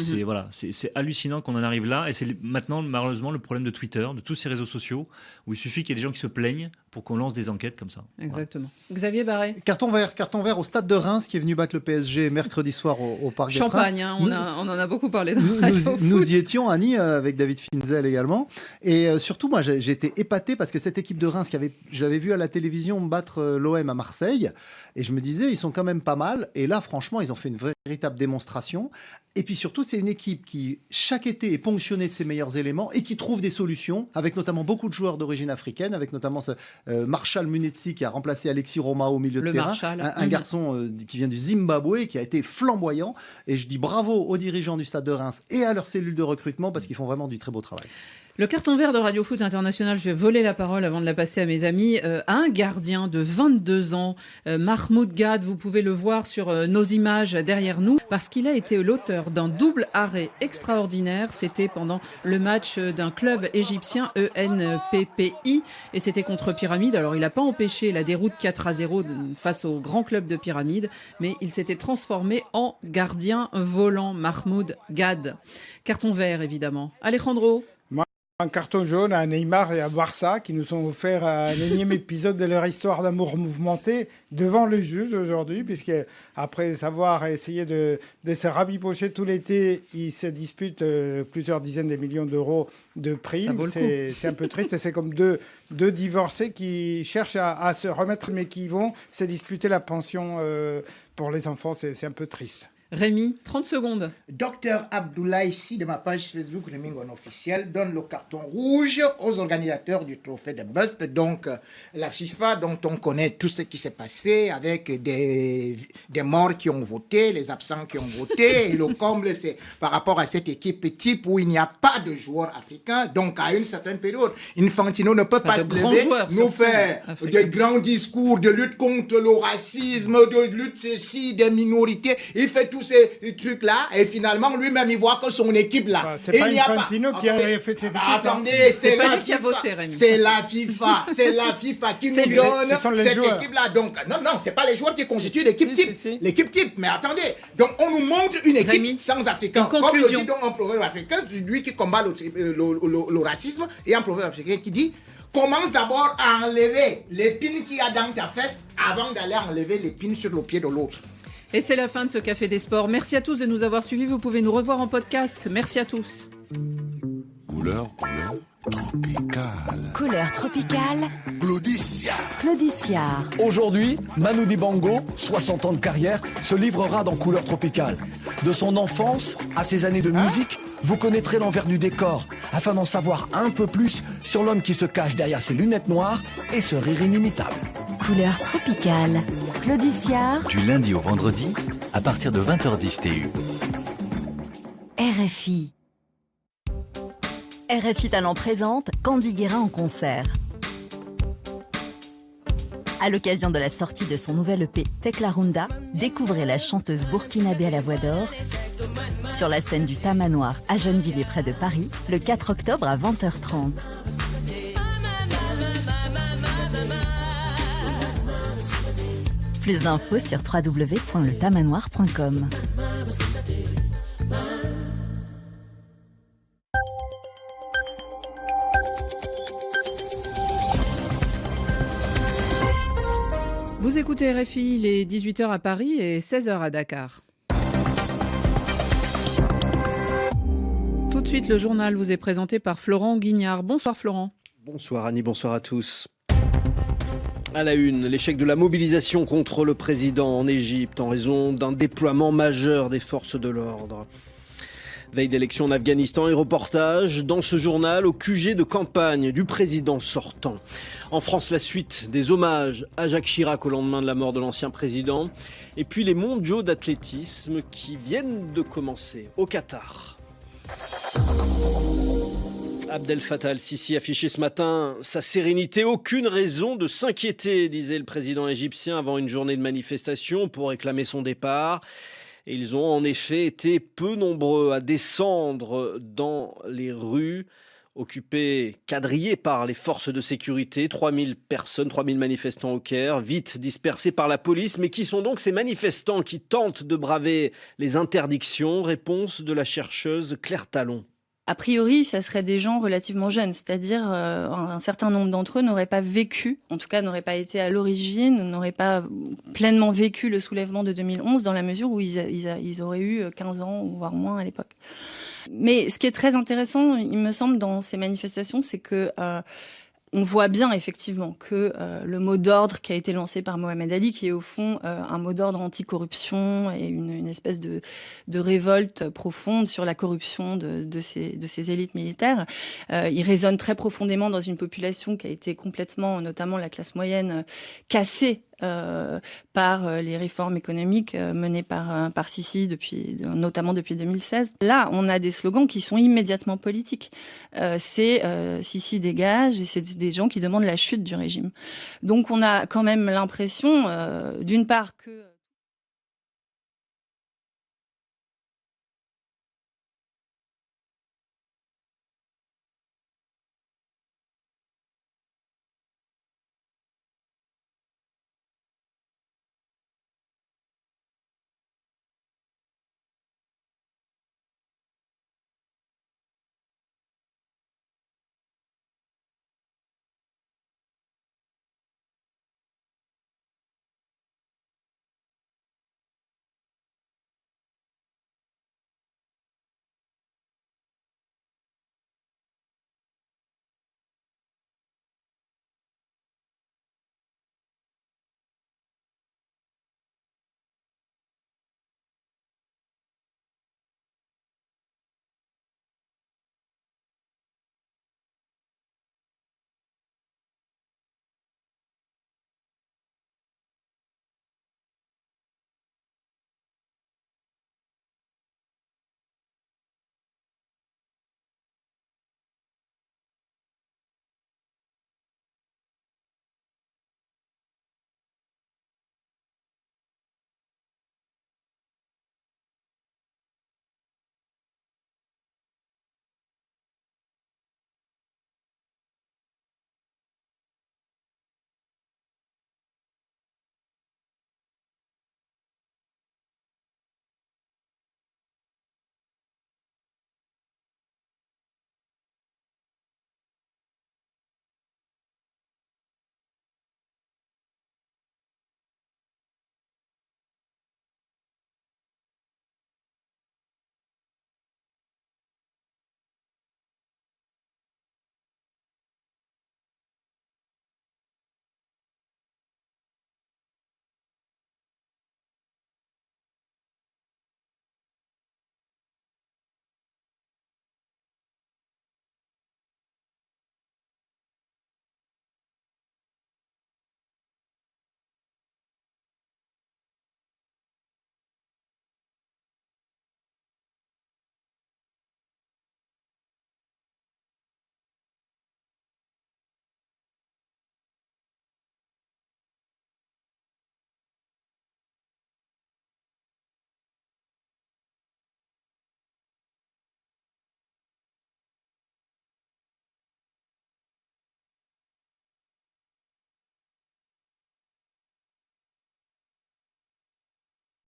c'est hallucinant qu'on en arrive là. Et c'est maintenant, malheureusement, le problème de Twitter, de tous ces réseaux sociaux, où il suffit qu'il y ait des gens qui se plaignent pour qu'on lance des enquêtes comme ça. Exactement. Voilà. Xavier Barret. Carton vert au stade de Reims, qui est venu battre le PSG mercredi soir au Parc des Princes. Champagne, on en a beaucoup parlé. Nous y étions, Annie, avec David Finzel également. Et surtout, moi, j'ai été épaté parce que cette équipe de Reims, j'avais vu à la télévision battre l'OM à Marseille, et je me disais, ils sont quand même pas mal. Et là, franchement, ils ont fait une véritable démonstration. Et puis surtout, c'est une équipe qui, chaque été, est ponctionnée de ses meilleurs éléments et qui trouve des solutions, avec notamment beaucoup de joueurs d'origine africaine, avec notamment Marshall Munetsi qui a remplacé Alexis Roma au milieu de terrain, un garçon qui vient du Zimbabwe, qui a été flamboyant. Et je dis bravo aux dirigeants du Stade de Reims et à leur cellule de recrutement parce qu'ils font vraiment du très beau travail. Le carton vert de Radio Foot International, je vais voler la parole avant de la passer à mes amis. Un gardien de 22 ans, Mahmoud Gad, vous pouvez le voir sur nos images derrière nous, parce qu'il a été l'auteur d'un double arrêt extraordinaire. C'était pendant le match d'un club égyptien, ENPPI, et c'était contre Pyramide. Alors il n'a pas empêché la déroute 4-0 face au grand club de Pyramide, mais il s'était transformé en gardien volant, Mahmoud Gad. Carton vert, évidemment. Alejandro ? Un carton jaune à Neymar et à Barça qui nous ont offert un énième épisode de leur histoire d'amour mouvementée devant le juge aujourd'hui, puisque après avoir essayé de se rabibocher tout l'été, ils se disputent plusieurs dizaines de millions d'euros de primes. C'est un peu triste. C'est comme deux divorcés qui cherchent à se remettre, mais qui vont se disputer la pension pour les enfants. C'est un peu triste. Rémi, 30 secondes. Docteur Abdoulaye Sy de ma page Facebook Lemingon officiel donne le carton rouge aux organisateurs du trophée de Bust. Donc la FIFA dont on connaît tout ce qui s'est passé avec des morts qui ont voté, les absents qui ont voté. Et le comble c'est par rapport à cette équipe type où il n'y a pas de joueurs africains. Donc à une certaine période, Infantino ne peut pas se lever, nous faire des grands discours de lutte contre le racisme, de lutte ceci, des minorités. Il fait tous ces trucs-là, et finalement, lui-même, il voit que son équipe là. C'est pas Infantino qui a fait cette équipe. Attendez, c'est la lui qui a voté, Rémi. C'est la FIFA. C'est la FIFA qui nous donne cette équipe-là. Donc, non, c'est pas les joueurs qui constituent l'équipe type. L'équipe type, mais attendez. Donc, on nous montre une équipe Rémi, sans Africains. Comme le dit donc un proverbe africain, lui qui combat le racisme, et un proverbe africain qui dit commence d'abord à enlever l'épine qu'il y a dans ta fesse avant d'aller enlever l'épine sur le pied de l'autre. Et c'est la fin de ce Café des Sports. Merci à tous de nous avoir suivis. Vous pouvez nous revoir en podcast. Merci à tous. Couleur tropicale. Couleur tropicale. Claudiciar. Aujourd'hui, Manu Dibango, 60 ans de carrière, se livrera dans Couleur tropicale. De son enfance à ses années de musique, vous connaîtrez l'envers du décor, afin d'en savoir un peu plus sur l'homme qui se cache derrière ses lunettes noires et ce rire inimitable. Couleur tropicale. Claudiciar. Du lundi au vendredi, à partir de 20h10 TU. RFI. RFI Talent présente Candy Guérin en concert. À l'occasion de la sortie de son nouvel EP Teklarunda, découvrez la chanteuse burkinabé à la voix d'or sur la scène du Tamanoir à Gennevilliers près de Paris, le 4 octobre à 20h30. Plus d'infos sur www.letamanoir.com. Vous écoutez RFI, il est 18h à Paris et 16h à Dakar. Tout de suite, le journal vous est présenté par Florent Guignard. Bonsoir Florent. Bonsoir Annie, bonsoir à tous. À la une, l'échec de la mobilisation contre le président en Égypte en raison d'un déploiement majeur des forces de l'ordre. Veille d'élection en Afghanistan et reportage dans ce journal au QG de campagne du président sortant. En France, la suite des hommages à Jacques Chirac au lendemain de la mort de l'ancien président. Et puis les mondiaux d'athlétisme qui viennent de commencer au Qatar. Abdel Fattah al-Sisi affichait ce matin sa sérénité. Aucune raison de s'inquiéter, disait le président égyptien avant une journée de manifestation pour réclamer son départ. Et ils ont en effet été peu nombreux à descendre dans les rues, occupées, quadrillées par les forces de sécurité. 3000 personnes, 3000 manifestants au Caire, vite dispersés par la police. Mais qui sont donc ces manifestants qui tentent de braver les interdictions? Réponse de la chercheuse Claire Talon. A priori, ça serait des gens relativement jeunes, c'est-à-dire un certain nombre d'entre eux n'auraient pas vécu, en tout cas n'auraient pas été à l'origine, n'auraient pas pleinement vécu le soulèvement de 2011 dans la mesure où ils auraient eu 15 ans ou voire moins à l'époque. Mais ce qui est très intéressant, il me semble, dans ces manifestations, c'est que on voit bien effectivement que le mot d'ordre qui a été lancé par Mohamed Ali, qui est au fond un mot d'ordre anti-corruption et une espèce de révolte profonde sur la corruption de ces élites militaires, il résonne très profondément dans une population qui a été complètement, notamment la classe moyenne, cassée par les réformes économiques menées par Sisi notamment depuis 2016. Là, on a des slogans qui sont immédiatement politiques. C'est Sisi dégage, et c'est des gens qui demandent la chute du régime. Donc on a quand même l'impression, d'une part, que